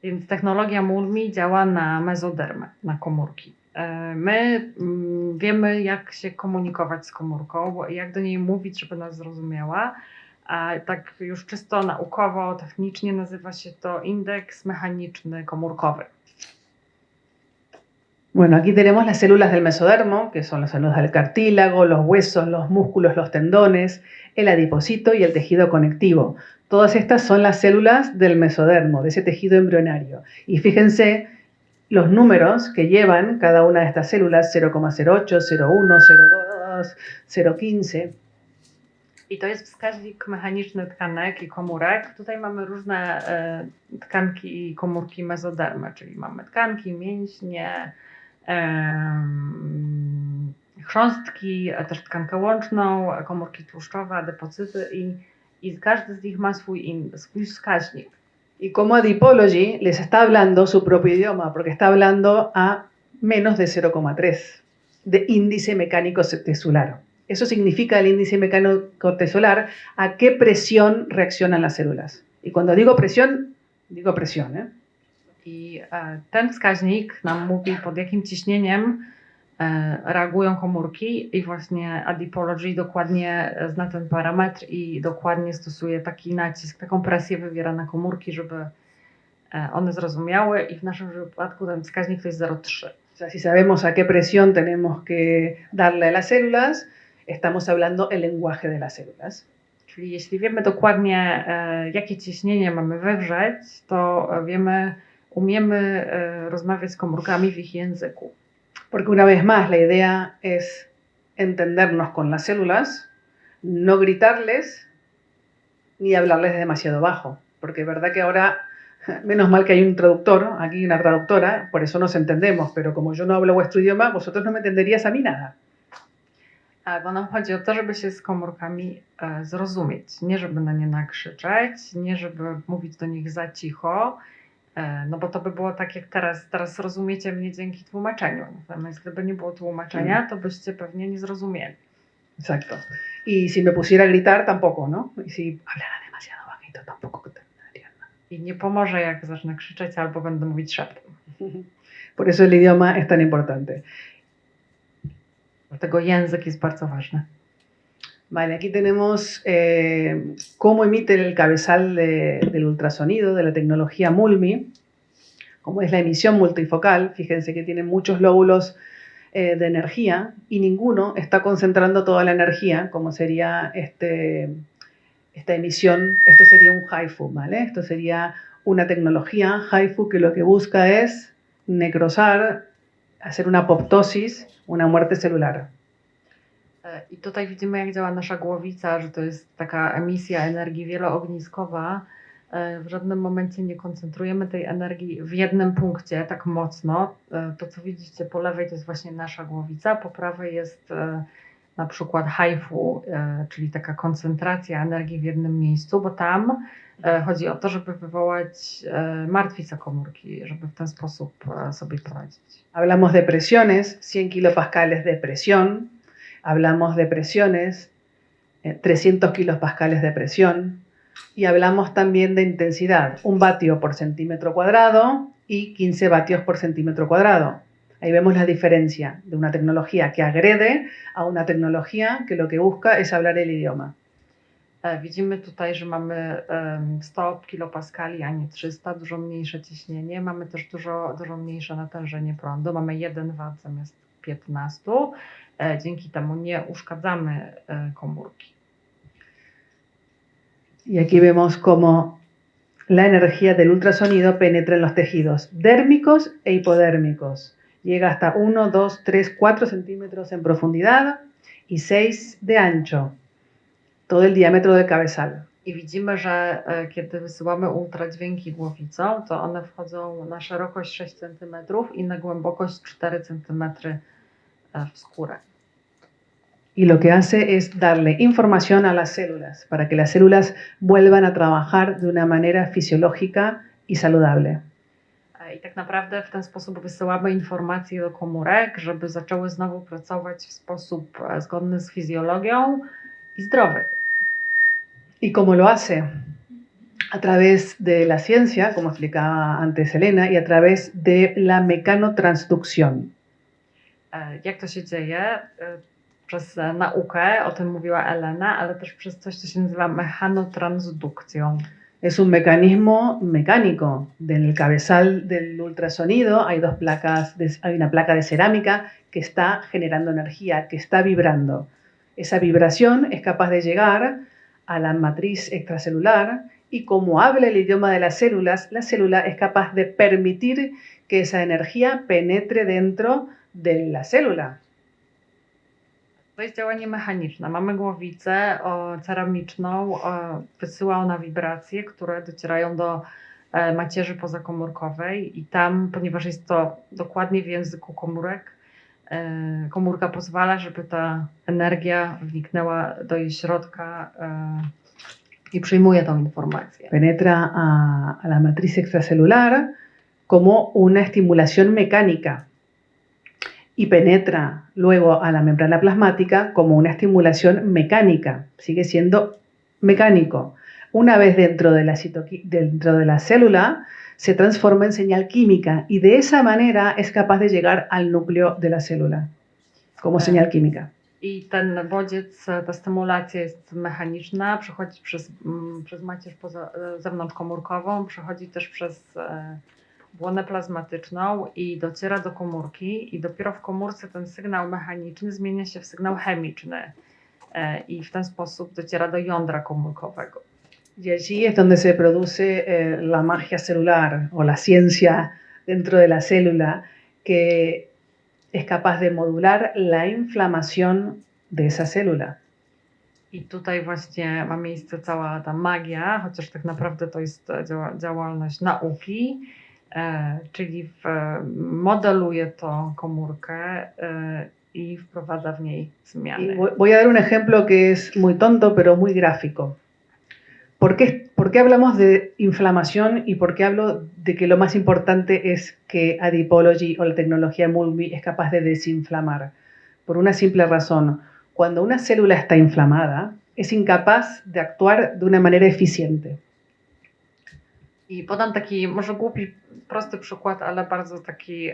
Więc technologia Mulmi działa na mezodermę, na komórki. My wiemy, jak się komunikować z komórką, jak do niej mówić, żeby nas zrozumiała. A tak już czysto naukowo, technicznie nazywa się to indeks mechaniczny komórkowy. Bueno, aquí tenemos las células del mesodermo, que son las células del cartílago, los huesos, los músculos, los tendones, el adipocito y el tejido conectivo. Todas estas son las células del mesodermo, de ese tejido embrionario. Y fíjense los números que llevan cada una de estas células, 0,08, 0,1, 0,2, 0,15. I to jest wskaźnik mechaniczny tkanek i komórek. Tutaj mamy różne tkanki i komórki mezodermy, czyli mamy tkanki, mięśnie, chrząstki, też tkankę łączną, komórki tłuszczowe, adepocyty i każdy z nich ma swój wskaźnik. Y como Adipology les está hablando su propio idioma, porque está hablando a menos de 0,3 de índice mecánico tesular. Eso significa el índice mecánico tesular, a qué presión reaccionan las células. Y cuando digo presión, ¿eh? I ten wskaźnik nam mówi, pod jakim ciśnieniem reagują komórki, i właśnie Adipology dokładnie zna ten parametr i dokładnie stosuje taki nacisk, taką presję wywiera na komórki, żeby one zrozumiały, i w naszym wypadku ten wskaźnik to jest 0,3. O sea, si sabemos a qué presión tenemos que darle a las células, estamos hablando el lenguaje de las células. Czyli jeśli wiemy dokładnie, jakie ciśnienie mamy wywrzeć, to umiemy rozmawiać z komórkami w ich języku. Porque una vez más, la idea es entendernos con las células, no gritarles ni hablarles demasiado bajo. Porque es verdad que ahora, menos mal que hay un traductor, aquí una traductora, por eso nos entendemos, pero como yo no hablo vuestro idioma, vosotros no me entenderías a mí nada. Bo nam chodzi o to, żeby się z komórkami zrozumieć. Nie żeby na nie nakrzyczeć, nie żeby mówić do nich za cicho, no bo to by było tak jak teraz rozumiecie mnie dzięki tłumaczeniu. Natomiast gdyby nie było tłumaczenia, to byście pewnie nie zrozumieli. Exacto. Y si me pusiera a gritar, tampoco, ¿no? Y si hablara demasiado bajito, tampoco entenderían nada. I nie pomoże, jak zacznę krzyczeć albo będę mówić szeptem. Por eso el idioma es tan importante. Dlatego język jest bardzo ważny. Vale, aquí tenemos cómo emite el cabezal del ultrasonido de la tecnología Mulmi, como es la emisión multifocal. Fíjense que tiene muchos lóbulos de energía y ninguno está concentrando toda la energía, como sería esta emisión. Esto sería un HIFU, ¿vale? Esto sería una tecnología HIFU que lo que busca es necrosar, hacer una apoptosis, una muerte celular. I tutaj widzimy, jak działa nasza głowica, że to jest taka emisja energii wieloogniskowa. W żadnym momencie nie koncentrujemy tej energii w jednym punkcie tak mocno. To, co widzicie po lewej, to jest właśnie nasza głowica, po prawej jest na przykład HIFU, czyli taka koncentracja energii w jednym miejscu, bo tam chodzi o to, żeby wywołać martwica komórki, żeby w ten sposób sobie poradzić. Hablamos de presiones, 100 kilopascales de presión. Hablamos de presiones, 300 kilopascales de presión, y hablamos también de intensidad, 1 vatio por centímetro cuadrado y 15 vatios por centímetro cuadrado. Ahí vemos la diferencia de una tecnología que agrede a una tecnología que lo que busca es hablar el idioma. Widzimy tutaj, że mamy 100 kilopaskali, a nie 300, dużo mniejsze ciśnienie. Mamy też dużo mniejsze natężenie prądu. Mamy 1 W zamiast 15. Dzięki temu nie uszkadzamy komórki. Y aquí vemos cómo la energía del ultrasonido penetra en los tejidos dérmicos e hipodérmicos. Llega hasta 1, 2, 3, 4 centímetros en profundidad y 6 de ancho, todo el diámetro del cabezal. I widzimy, że kiedy wysyłamy ultradźwięki głowicą, to one wchodzą na szerokość 6 cm i na głębokość 4 cm w skórę. Y lo que hace es darle información a las células para que las células vuelvan a trabajar de una manera fisiológica y saludable. I tak naprawdę w ten sposób wysyłamy informacje do komórek, żeby zaczęły znowu pracować w sposób zgodny z fizjologią i zdrowy. ¿Y cómo lo hace? A través de la ciencia, como explicaba antes Elena, y a través de la mecanotransducción. Jak to się dzieje? Przez naukę, o tym mówiła Elena, ale też przez coś, co się nazywa mechanotransdukcją. Es un mecanismo mecánico. En el cabezal del ultrasonido hay hay una placa de cerámica que está generando energía, que está vibrando. Esa vibración es capaz de llegar a la matriz extracelular y como habla el idioma de las células, la célula es capaz de permitir que esa energía penetre dentro de la célula. To jest działanie mechaniczne. Mamy głowicę ceramiczną, wysyła ona wibracje, które docierają do macierzy pozakomórkowej i tam, ponieważ jest to dokładnie w języku komórek, komórka pozwala, żeby ta energia wniknęła do jej środka i przyjmuje tą informację. Penetra a la matriz extracelular como una estimulación mecánica y penetra luego a la membrana plasmática como una estimulación mecánica. Sigue siendo mecánico. Una vez dentro de la célula, se transforma en señal química y de esa manera es capaz de llegar al núcleo de la célula como señal química. I ten bodziec, ta stymulacja jest mechaniczna, przechodzi przez macierz zewnątrzkomórkową, przechodzi też przez błonę plazmatyczną i dociera do komórki i dopiero w komórce ten sygnał mechaniczny zmienia się w sygnał chemiczny i w ten sposób dociera do jądra komórkowego. Y allí es donde se produce la magia celular o la ciencia dentro de la célula que es capaz de modular la inflamación de esa célula. I tutaj właśnie ma miejsce cała ta magia, chociaż tak naprawdę to jest działalność nauki, czyli modeluje to komórkę i wprowadza w niej zmiany. Voy a dar un ejemplo que es muy tonto, pero muy gráfico. ¿Por qué hablamos de inflamación y por qué hablo de que lo más importante es que Adipology o la tecnología Mulmi es capaz de desinflamar? Por una simple razón. Cuando una célula está inflamada, es incapaz de actuar de una manera eficiente. I podam taki może głupi, prosty przykład, ale bardzo taki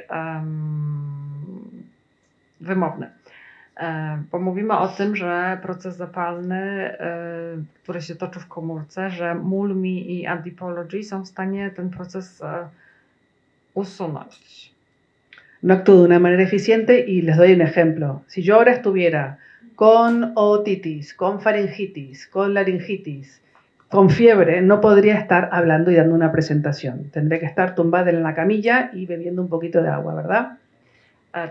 wymowny. Bo mówimy o tym, że proces zapalny, który się toczy w komórce, że Mulmi i Adipology są w stanie ten proces usunąć. No actúa de una manera eficiente y les doy un ejemplo. Si yo ahora estuviera con otitis, con faringitis, con laringitis, con fiebre, no podría estar hablando y dando una presentación. Tendría que estar tumbada en la camilla y bebiendo un poquito de agua, ¿verdad?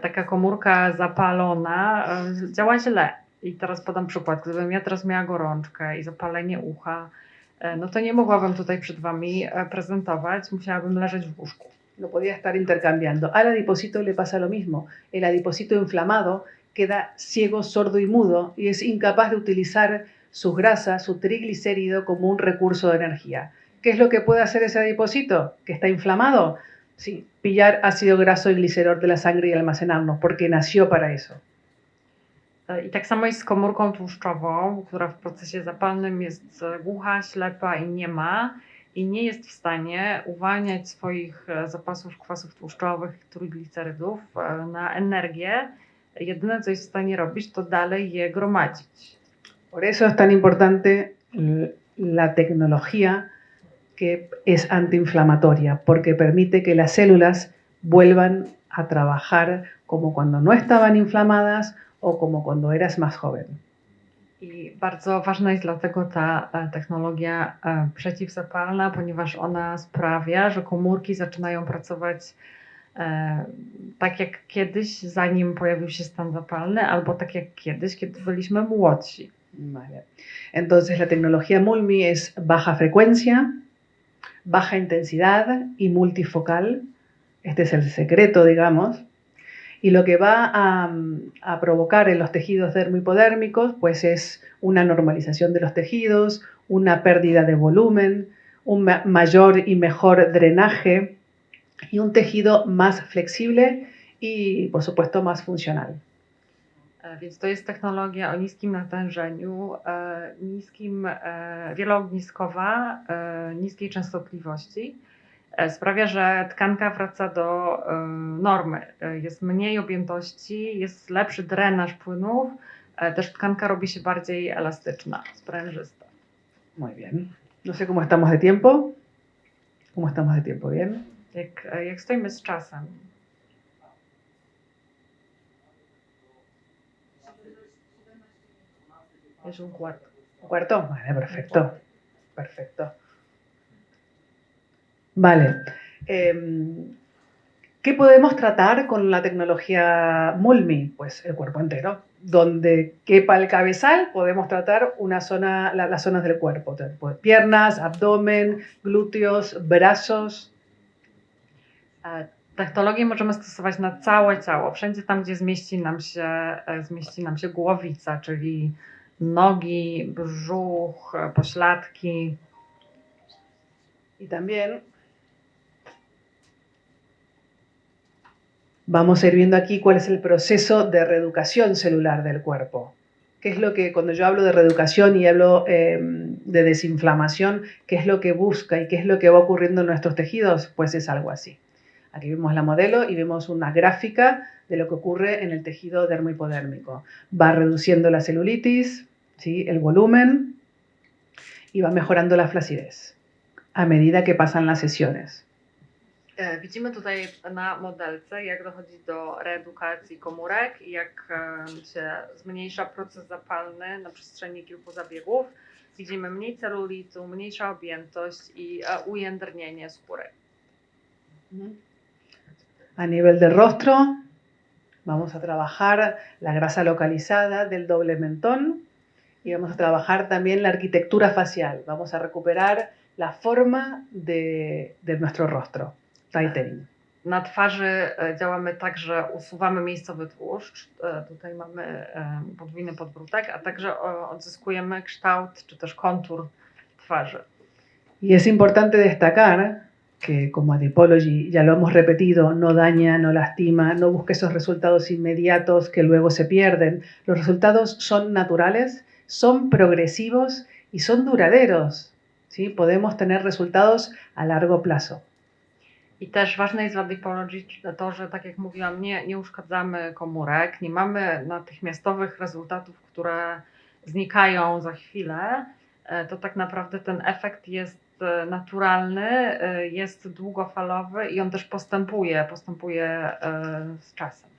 Taka komórka zapalona działa źle. I teraz podam przykład. Gdybym ja teraz miała gorączkę i zapalenie ucha, no to nie mogłabym tutaj przed Wami prezentować, musiałabym leżeć w łóżku. No podía estar intercambiando. Al adipocito le pasa lo mismo. El adipocito inflamado queda ciego, sordo y mudo y es incapaz de utilizar sus grasas, su triglicérido como un recurso de energía. ¿Qué es lo que puede hacer ese adipocito que está inflamado? Sí, pillar ácido graso y glicerol de la sangre y almacenarlo, porque nació para eso. I tak samo jest z komórką tłuszczową, która w procesie zapalnym jest głucha, ślepa i niema i nie jest w stanie uwalniać swoich zapasów kwasów tłuszczowych, trójglicerydów na energię, jedyne co jest w stanie robić, to dalej je gromadzić. Por eso es tan importante la tecnología que es antiinflamatoria, porque permite que las células vuelvan a trabajar como cuando no estaban inflamadas o como cuando eras más joven. I bardzo ważna jest dlatego ta technologia przeciwzapalna, ponieważ ona sprawia, że komórki zaczynają pracować tak jak kiedyś, zanim pojawił się stan zapalny, albo tak jak kiedyś, kiedy byliśmy młodsi. Vale. Entonces la tecnología Mulmi es baja frecuencia, baja intensidad y multifocal. Este es el secreto, digamos. Y lo que va a provocar en los tejidos dermohipodérmicos pues es una normalización de los tejidos, una pérdida de volumen, un mayor y mejor drenaje y un tejido más flexible y, por supuesto, más funcional. Więc to jest technologia o niskim natężeniu, wieloogniskowa, niskiej częstotliwości. Sprawia, że tkanka wraca do normy. Jest mniej objętości, jest lepszy drenaż płynów, też tkanka robi się bardziej elastyczna, sprężysta. Muy bien. No sé cómo estamos de tiempo. ¿Cómo estamos de tiempo? ¿Bien? Jak stoimy z czasem? Es un cuarto. ¿Un cuarto? Vale, perfecto. Perfecto. Vale. ¿Qué podemos tratar con la tecnología Mulmi? Pues el cuerpo entero. Donde quepa el cabezal, podemos tratar las zonas del cuerpo. Piernas, abdomen, glúteos, brazos. Technologię możemy stosować na całe ciało. Wszędzie tam, gdzie zmieści nam się głowica, czyli nogi, brzuch, pośladki. Y también vamos a ir viendo aquí cuál es el proceso de reeducación celular del cuerpo. ¿Qué es lo que, cuando yo hablo de reeducación y hablo de desinflamación, qué es lo que busca y qué es lo que va ocurriendo en nuestros tejidos? Pues es algo así. Aquí vemos la modelo y vemos una gráfica de lo que ocurre en el tejido dermohipodérmico. Va reduciendo la celulitis, ¿sí? El volumen y va mejorando la flacidez a medida que pasan las sesiones. Widzimy tutaj na modelce, jak dochodzi do reedukacji komórek i jak się zmniejsza proces zapalny na przestrzeni kilku zabiegów. Widzimy mniej celulitu, mniejsza objętość i ujędrnienie skóry. A nivel del rostro, vamos a trabajar la grasa localizada del doble mentón y vamos a trabajar también la arquitectura facial. Vamos a recuperar la forma de nuestro rostro. Tightening. Na twarzy działamy tak, że usuwamy miejscowy tłuszcz. Tutaj mamy podwójny podbródek, a także odzyskujemy kształt czy też kontur twarzy. Y es importante destacar que como Adipology, ya lo hemos repetido, no daña, no lastima, no busca esos resultados inmediatos que luego se pierden. Los resultados son naturales, son progresivos y son duraderos. ¿Sí? Podemos tener resultados a largo plazo. I też ważne jest w Adipology to, że tak jak mówiłam, nie uszkadzamy komórek, nie mamy natychmiastowych rezultatów, które znikają za chwilę. To tak naprawdę ten efekt jest naturalny, jest długofalowy i on też postępuje z czasem.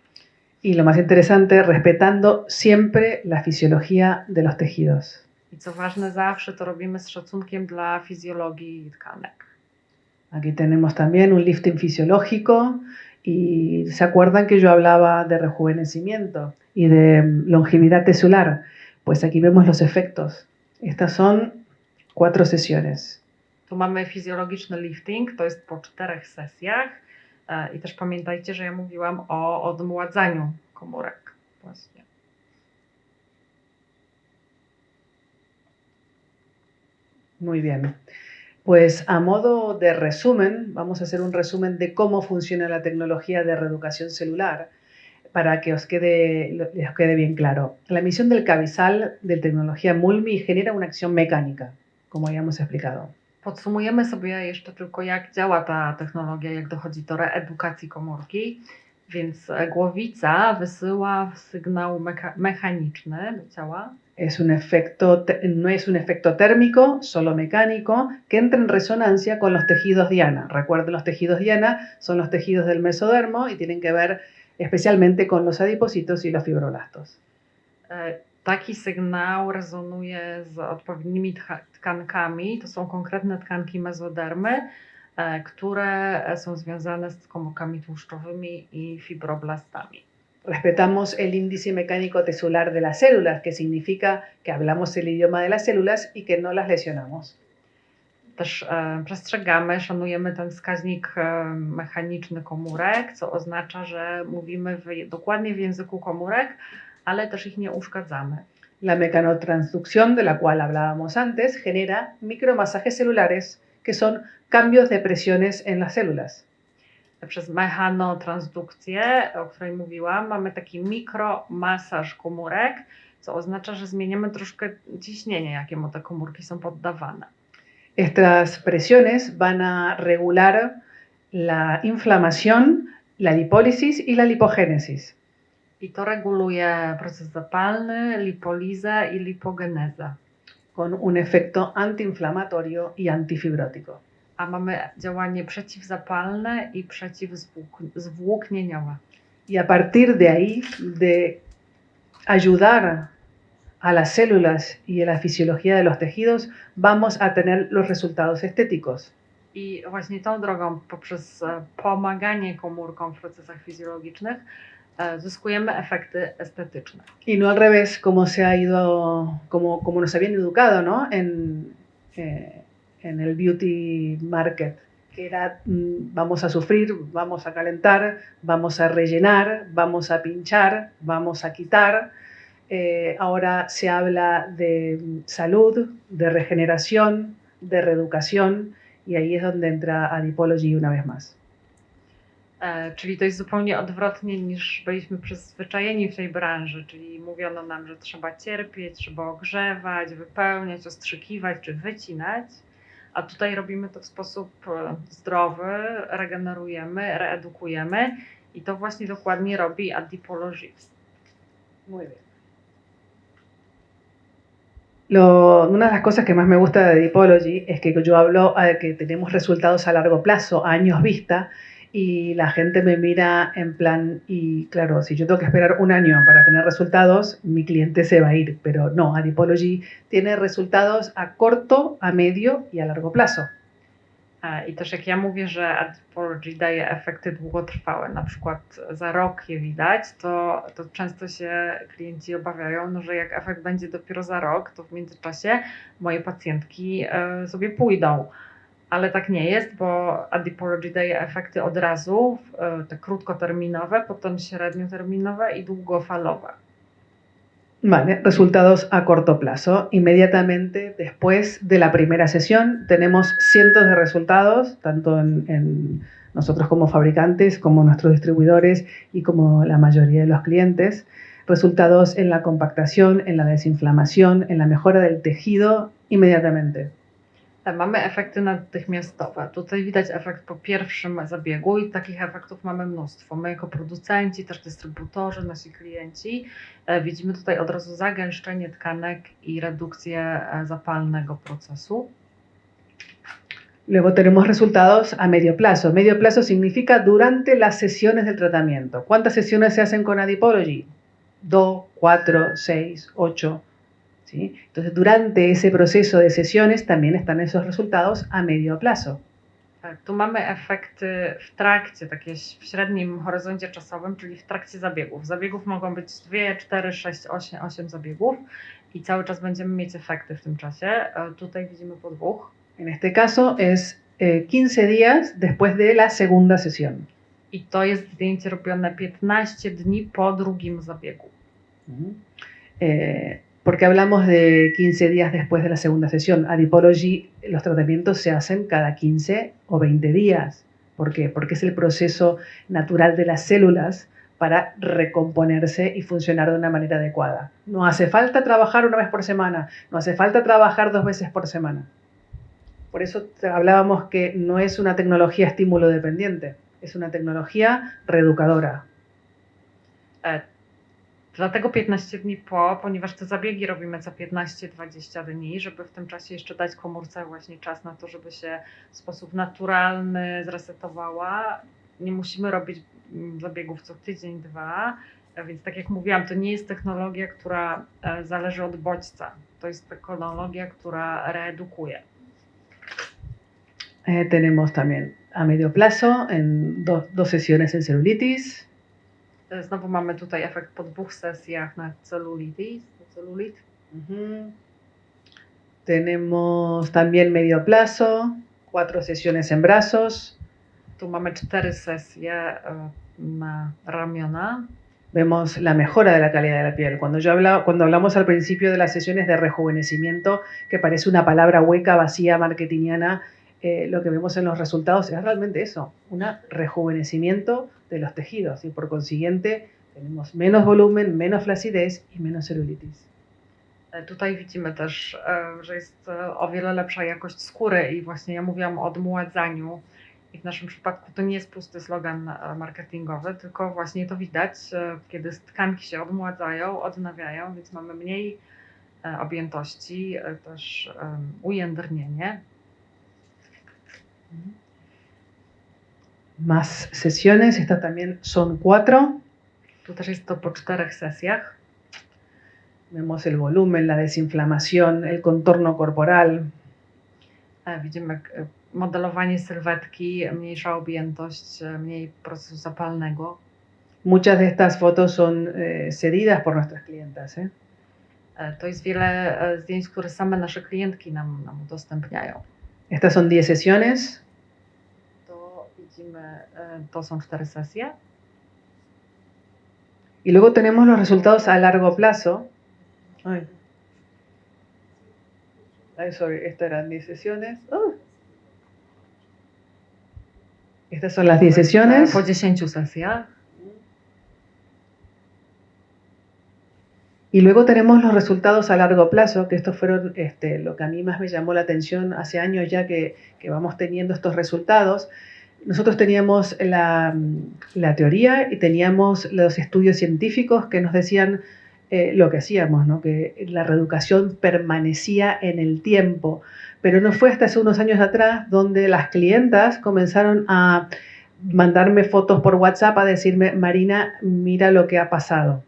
Y lo más interesante, respetando siempre la fisiología de los tejidos. I co ważne, zawsze to robimy z szacunkiem dla fizjologii tkanek. Aquí tenemos también un lifting fisiológico y ¿se acuerdan que yo hablaba de rejuvenecimiento y de longevidad tesular? Pues aquí vemos los efectos. Estas son 4 sesiones. Tu mamy fizjologiczny lifting, to jest po 4 sesjach i też pamiętajcie, że ja mówiłam o odmładzaniu komórek właśnie. Muy bien. Pues a modo de resumen, vamos a hacer un resumen de cómo funciona la tecnología de reeducación celular para que les quede bien claro. La emisión del cabezal de tecnología Mulmi genera una acción mecánica, como ya hemos explicado. Podsumujemy sobie jeszcze tylko, jak działa ta technologia, jak dochodzi do reedukacji komórki. Więc głowica wysyła sygnał mechaniczny do ciała. No es un efecto térmico, solo mecánico, que entra en resonancia con los tejidos diana. Recuerden, los tejidos diana son los tejidos del mesodermo y tienen que ver especialmente con los adipocitos y los fibroblastos. Taki sygnał rezonuje z odpowiednimi tkankami. To są konkretne tkanki mezodermy, które są związane z komórkami tłuszczowymi i fibroblastami. Respetamos el índice mecánico tesular de las células, que significa que hablamos el idioma de las células y que no las lesionamos. Też przestrzegamy, szanujemy ten wskaźnik mechaniczny komórek, co oznacza, że mówimy dokładnie w języku komórek, ale też ich nie uszkadzamy. La mecanotransducción, de la cual hablábamos antes, genera micromasajes celulares, que son cambios de presiones en las células. Przez mechanotransdukcję, o której mówiłam, mamy taki mikromasaż komórek, co oznacza, że zmieniamy troszkę ciśnienie, jakiemu te komórki są poddawane. Estas presiones van a regular la inflamación, la lipólisis y la lipogénesis. I to reguluje proces zapalny, lipolizę i lipogenezę. Con un efecto antiinflamatorio y antifibrótico. A mamy działanie przeciwzapalne i przeciwzwłóknieniowe. Y a partir de ahí, de ayudar a las células y a la fisiología de los tejidos, vamos a tener los resultados estéticos. I właśnie tą drogą, poprzez pomaganie komórkom w procesach fizjologicznych, zyskujemy efekty estetyczne. Y no al revés, como se ha ido, como nos habían educado, ¿no? En el beauty market, que era vamos a sufrir, vamos a calentar, vamos a rellenar, vamos a pinchar, vamos a quitar. Ahora se habla de salud, de regeneración, de reeducación, y ahí es donde entra Adipology una vez más. Czyli to jest zupełnie odwrotnie niż byliśmy przyzwyczajeni w tej branży, czyli mówiono nam, że trzeba cierpieć, trzeba ogrzewać, wypełniać, ostrzykiwać czy wycinać, a tutaj robimy to w sposób zdrowy, regenerujemy, reedukujemy i to właśnie dokładnie robi Adipology. Muy bien. Una de las cosas que más me gusta de Adipology es que yo hablo de que tenemos resultados a largo plazo, a años vista, y la gente me mira en plan, y claro, si yo tengo que esperar un año para tener resultados, mi cliente se va a ir, pero no, Adipology tiene resultados a corto, a medio y a largo plazo. I też jak ja mówię, że Adipology daje efekty długotrwałe, na przykład za rok je widać, to często się klienci obawiają, no, że jak efekt będzie dopiero za rok, to w międzyczasie moje pacjentki sobie pójdą. Ale tak nie jest, bo Adipology daje efekty od razu, te krótkoterminowe, potem średnioterminowe i długofalowe. Vale, resultados a corto plazo. Inmediatamente después de la primera sesión tenemos cientos de resultados, tanto en nosotros como fabricantes, como nuestros distribuidores y como la mayoría de los clientes. Resultados en la compactación, en la desinflamación, en la mejora del tejido inmediatamente. Mamy efekty natychmiastowe. Tutaj widać efekt po pierwszym zabiegu i takich efektów mamy mnóstwo. My jako producenci, też dystrybutorzy, nasi klienci widzimy tutaj od razu zagęszczenie tkanek i redukcję zapalnego procesu. Luego tenemos resultados a medio plazo. Medio plazo significa durante las sesiones del tratamiento. ¿Cuántas sesiones se hacen con Adipology? 2, 4, 6, 8. ¿Sí? Entonces, durante ese proceso de sesiones también están esos resultados a medio plazo. Tak, tu mamy efekty w trakcie, takie w średnim horyzoncie czasowym, czyli w trakcie zabiegów. Zabiegów mogą być 2, 4, 6, 8 zabiegów i cały czas będziemy mieć efekty w tym czasie. Tutaj widzimy po 2. En este caso es 15 días después de la segunda sesión. I to jest zdjęcie robione 15 dni po drugim zabiegu. Porque hablamos de 15 días después de la segunda sesión. Adipology, los tratamientos se hacen cada 15 o 20 días. ¿Por qué? Porque es el proceso natural de las células para recomponerse y funcionar de una manera adecuada. No hace falta trabajar una vez por semana, no hace falta trabajar 2 veces por semana. Por eso hablábamos que no es una tecnología estímulo dependiente, es una tecnología reeducadora. Dlatego 15 dni po, ponieważ te zabiegi robimy co 15-20 dni, żeby w tym czasie jeszcze dać komórce właśnie czas na to, żeby się w sposób naturalny zresetowała. Nie musimy robić zabiegów co tydzień, dwa, więc tak jak mówiłam, to nie jest technologia, która zależy od bodźca. To jest technologia, która reedukuje. Tenemos también a medio plazo en dos sesiones en celulitis. Znowu mamy tutaj efekt po 2 sesjach na celulit. Tenemos también medio plazo, 4 sesiones en brazos. Tu mamy 4 sesje na ramiona. Vemos la mejora de la calidad de la piel. Cuando hablamos al principio de las sesiones de rejuvenecimiento, que parece una palabra hueca, vacía, marketingiana, lo que vemos en los resultados es realmente eso, un rejuvenecimiento de los tejidos y por consiguiente tenemos menos volumen, menos flacidez y menos celulitis. Tutaj widzimy też, że jest o wiele lepsza jakość skóry i właśnie ja mówiłam o odmładzaniu i w naszym przypadku to nie jest pusty slogan marketingowy, tylko właśnie to widać, kiedy tkanki się odmładzają, odnawiają, więc mamy mniej objętości, też ujędrnienie. Más sesiones, estas también son 4. Tu też jest to po 4 sesjach. Vemos el volumen, la desinflamación, el contorno corporal. Widzimy modelowanie sylwetki, mniejsza objętość, mniej procesu zapalnego. Muchas de estas fotos son cedidas por nuestras clientas. To jest wiele zdjęć, które same nasze klientki nam udostępniają. Estas son 10 sesiones. To widzimy, to są 4 sesje. Y luego tenemos los resultados a largo plazo. Sorry, estas eran 10 sesiones. Estas son las 10 sesiones. Po 10 sesjach. Y luego tenemos los resultados a largo plazo, que estos fueron lo que a mí más me llamó la atención hace años ya que vamos teniendo estos resultados. Nosotros teníamos la teoría y teníamos los estudios científicos que nos decían lo que hacíamos, ¿no? Que la reeducación permanecía en el tiempo. Pero no fue hasta hace unos años atrás donde las clientas comenzaron a mandarme fotos por WhatsApp a decirme, Marina, mira lo que ha pasado.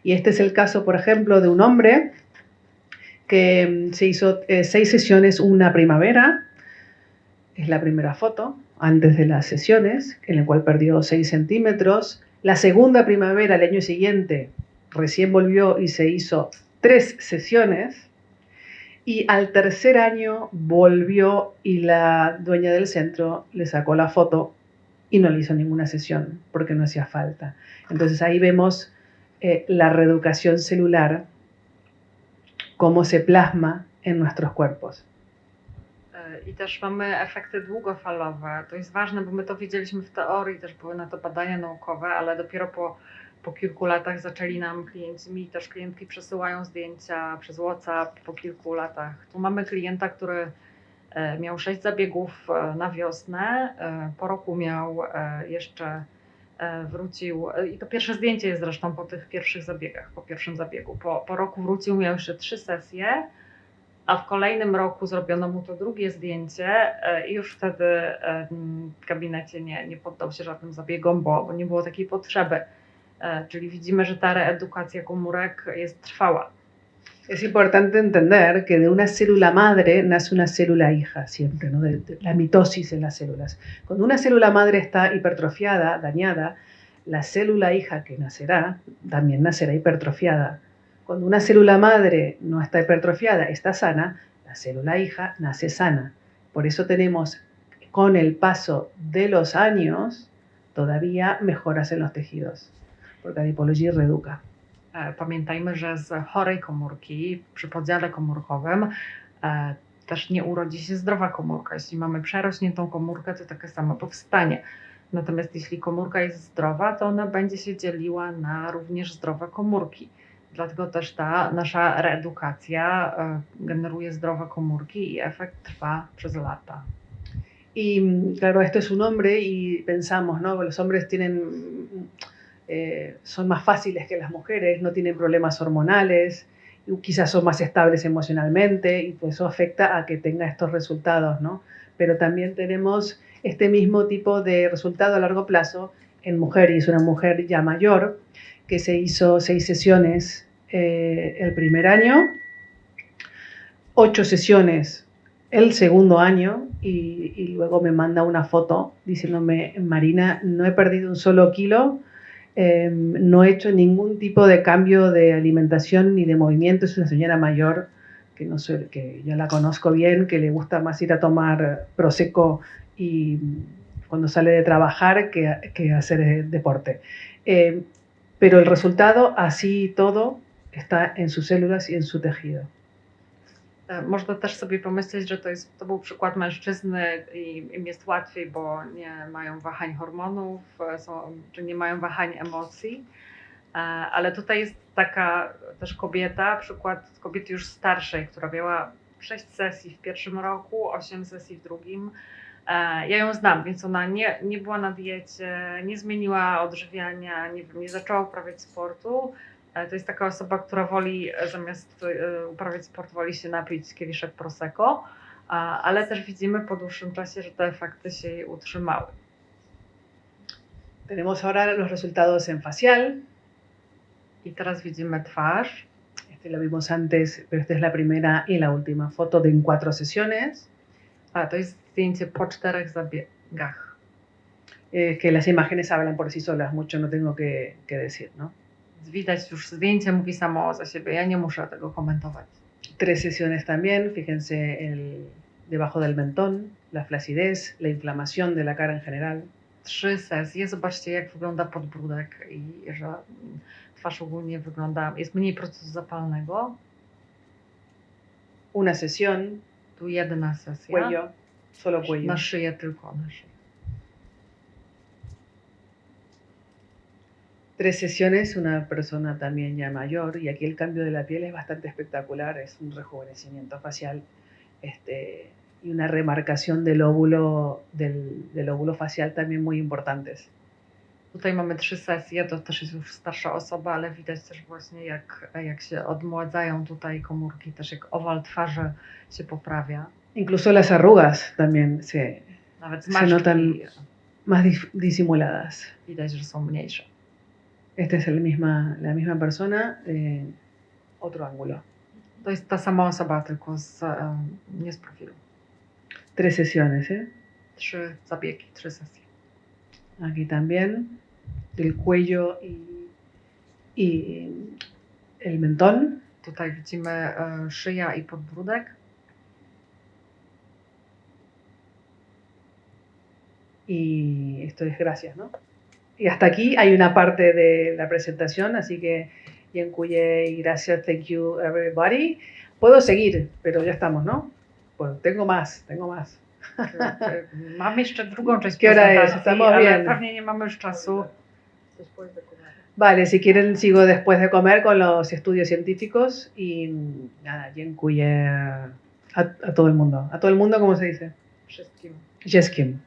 Y este es el caso, por ejemplo, de un hombre que se hizo 6 sesiones una primavera. Es la primera foto, antes de las sesiones, en la cual perdió 6 centímetros. La segunda primavera, el año siguiente, recién volvió y se hizo 3 sesiones. Y al tercer año volvió y la dueña del centro le sacó la foto y no le hizo ninguna sesión porque no hacía falta. Entonces ahí vemos la reeducación celular, cómo se plasma en nuestros cuerpos. I też mamy efekty długofalowe. To jest ważne, bo my to wiedzieliśmy w teorii, też były na to badania naukowe, ale dopiero po kilku latach zaczęli nam klienci, mi też klientki przesyłają zdjęcia przez WhatsApp po kilku latach. Tu mamy klienta, który miał 6 zabiegów na wiosnę, po roku miał jeszcze wrócił, i to pierwsze zdjęcie jest zresztą po tych pierwszych zabiegach, po pierwszym zabiegu. Po roku wrócił, miał jeszcze 3 sesje, a w kolejnym roku zrobiono mu to drugie zdjęcie i już wtedy w gabinecie nie poddał się żadnym zabiegom, bo nie było takiej potrzeby. Czyli widzimy, że ta reedukacja komórek jest trwała. Es importante entender que de una célula madre nace una célula hija siempre, ¿no? De la mitosis en las células. Cuando una célula madre está hipertrofiada, dañada, la célula hija que nacerá también nacerá hipertrofiada. Cuando una célula madre no está hipertrofiada, está sana, la célula hija nace sana. Por eso tenemos con el paso de los años todavía mejoras en los tejidos, porque Adipology reeduca. Pamiętajmy, że z chorej komórki przy podziale komórkowym też nie urodzi się zdrowa komórka. Jeśli mamy przerośniętą komórkę, to takie samo powstanie. Natomiast jeśli komórka jest zdrowa, to ona będzie się dzieliła na również zdrowe komórki. Dlatego też ta nasza reedukacja generuje zdrowe komórki i efekt trwa przez lata. Y claro, esto es un hombre y pensamos, ¿no? Los hombres tienen, son más fáciles que las mujeres, no tienen problemas hormonales, y quizás son más estables emocionalmente y pues eso afecta a que tenga estos resultados, ¿no? Pero también tenemos este mismo tipo de resultado a largo plazo en mujer, y es una mujer ya mayor que se hizo 6 sesiones el primer año, 8 sesiones el segundo año y luego me manda una foto diciéndome, Marina, no he perdido un solo kilo, no he hecho ningún tipo de cambio de alimentación ni de movimiento. Es una señora mayor que, no sé, que ya la conozco bien, que le gusta más ir a tomar Prosecco y cuando sale de trabajar que hacer deporte. Pero el resultado, así y todo, está en sus células y en su tejido. Można też sobie pomyśleć, że to był przykład mężczyzny i im jest łatwiej, bo nie mają wahań hormonów, czy nie mają wahań emocji. Ale tutaj jest taka też kobieta, przykład kobiety już starszej, która miała 6 sesji w pierwszym roku, 8 sesji w drugim. Ja ją znam, więc ona nie była na diecie, nie zmieniła odżywiania, nie zaczęła uprawiać sportu. To jest taka osoba, która woli zamiast uprawiać sport, woli się napić kieliszek Prosecco, ale też widzimy po dłuższym czasie, że te efekty się jej utrzymały. Tenemos ahora los resultados en facial. I teraz widzimy twarz. Este lo vimos antes, pero esta es la primera y la última foto de en 4 sesiones. To jest zdjęcie po 4 zabiegach. Que las imágenes hablan por sí solas, mucho no tengo que decir, ¿no? Widać już zdjęcie, mówi samo za siebie, ja nie muszę tego komentować. 3 sesiones también, fíjense debajo del mentón, la flacidez, la inflamación de la cara en general. 3 sesje, zobaczcie jak wygląda podbródek i że twarz ogólnie wygląda, jest mniej procesu zapalnego. Una sesión. Tu jedna sesja. Cuello, solo cuello. Na szyję, tylko na szyję. 3 sesiones, una persona también ya mayor, y aquí el cambio de la piel es bastante espectacular, es un rejuvenecimiento facial y una remarcación del óvulo facial también muy importantes. Tutaj mamy 3 sesje, to też jest już starsza osoba, ale widać też właśnie jak się odmładzają tutaj komórki, też jak owal twarzy się poprawia. Incluso las arrugas también Nawet se notan zmarszczki más disimuladas. widać, że są mniejsze. Esta es la misma persona, otro ángulo. To jest ta sama osoba, tylko nie z profilu. 3 sesiones, 3 zabiegi, 3 sesje. Aquí también, el cuello y el mentón. Tutaj widzimy szyja i podbródek. Y esto es gracias, ¿no? Y hasta aquí hay una parte de la presentación, así que Dziękuję y gracias, thank you everybody. Puedo seguir, pero ya estamos, ¿no? Pues tengo más. Mam jeszcze drugą część ¿Qué hora es? prezentacji, Estamos ale bien. pewnie nie mamy już czasu. Vale, si quieren sigo después de comer con los estudios científicos y nada, dziękuję a todo el mundo. ¿A todo el mundo cómo se dice? Wszystkim. Wszystkim.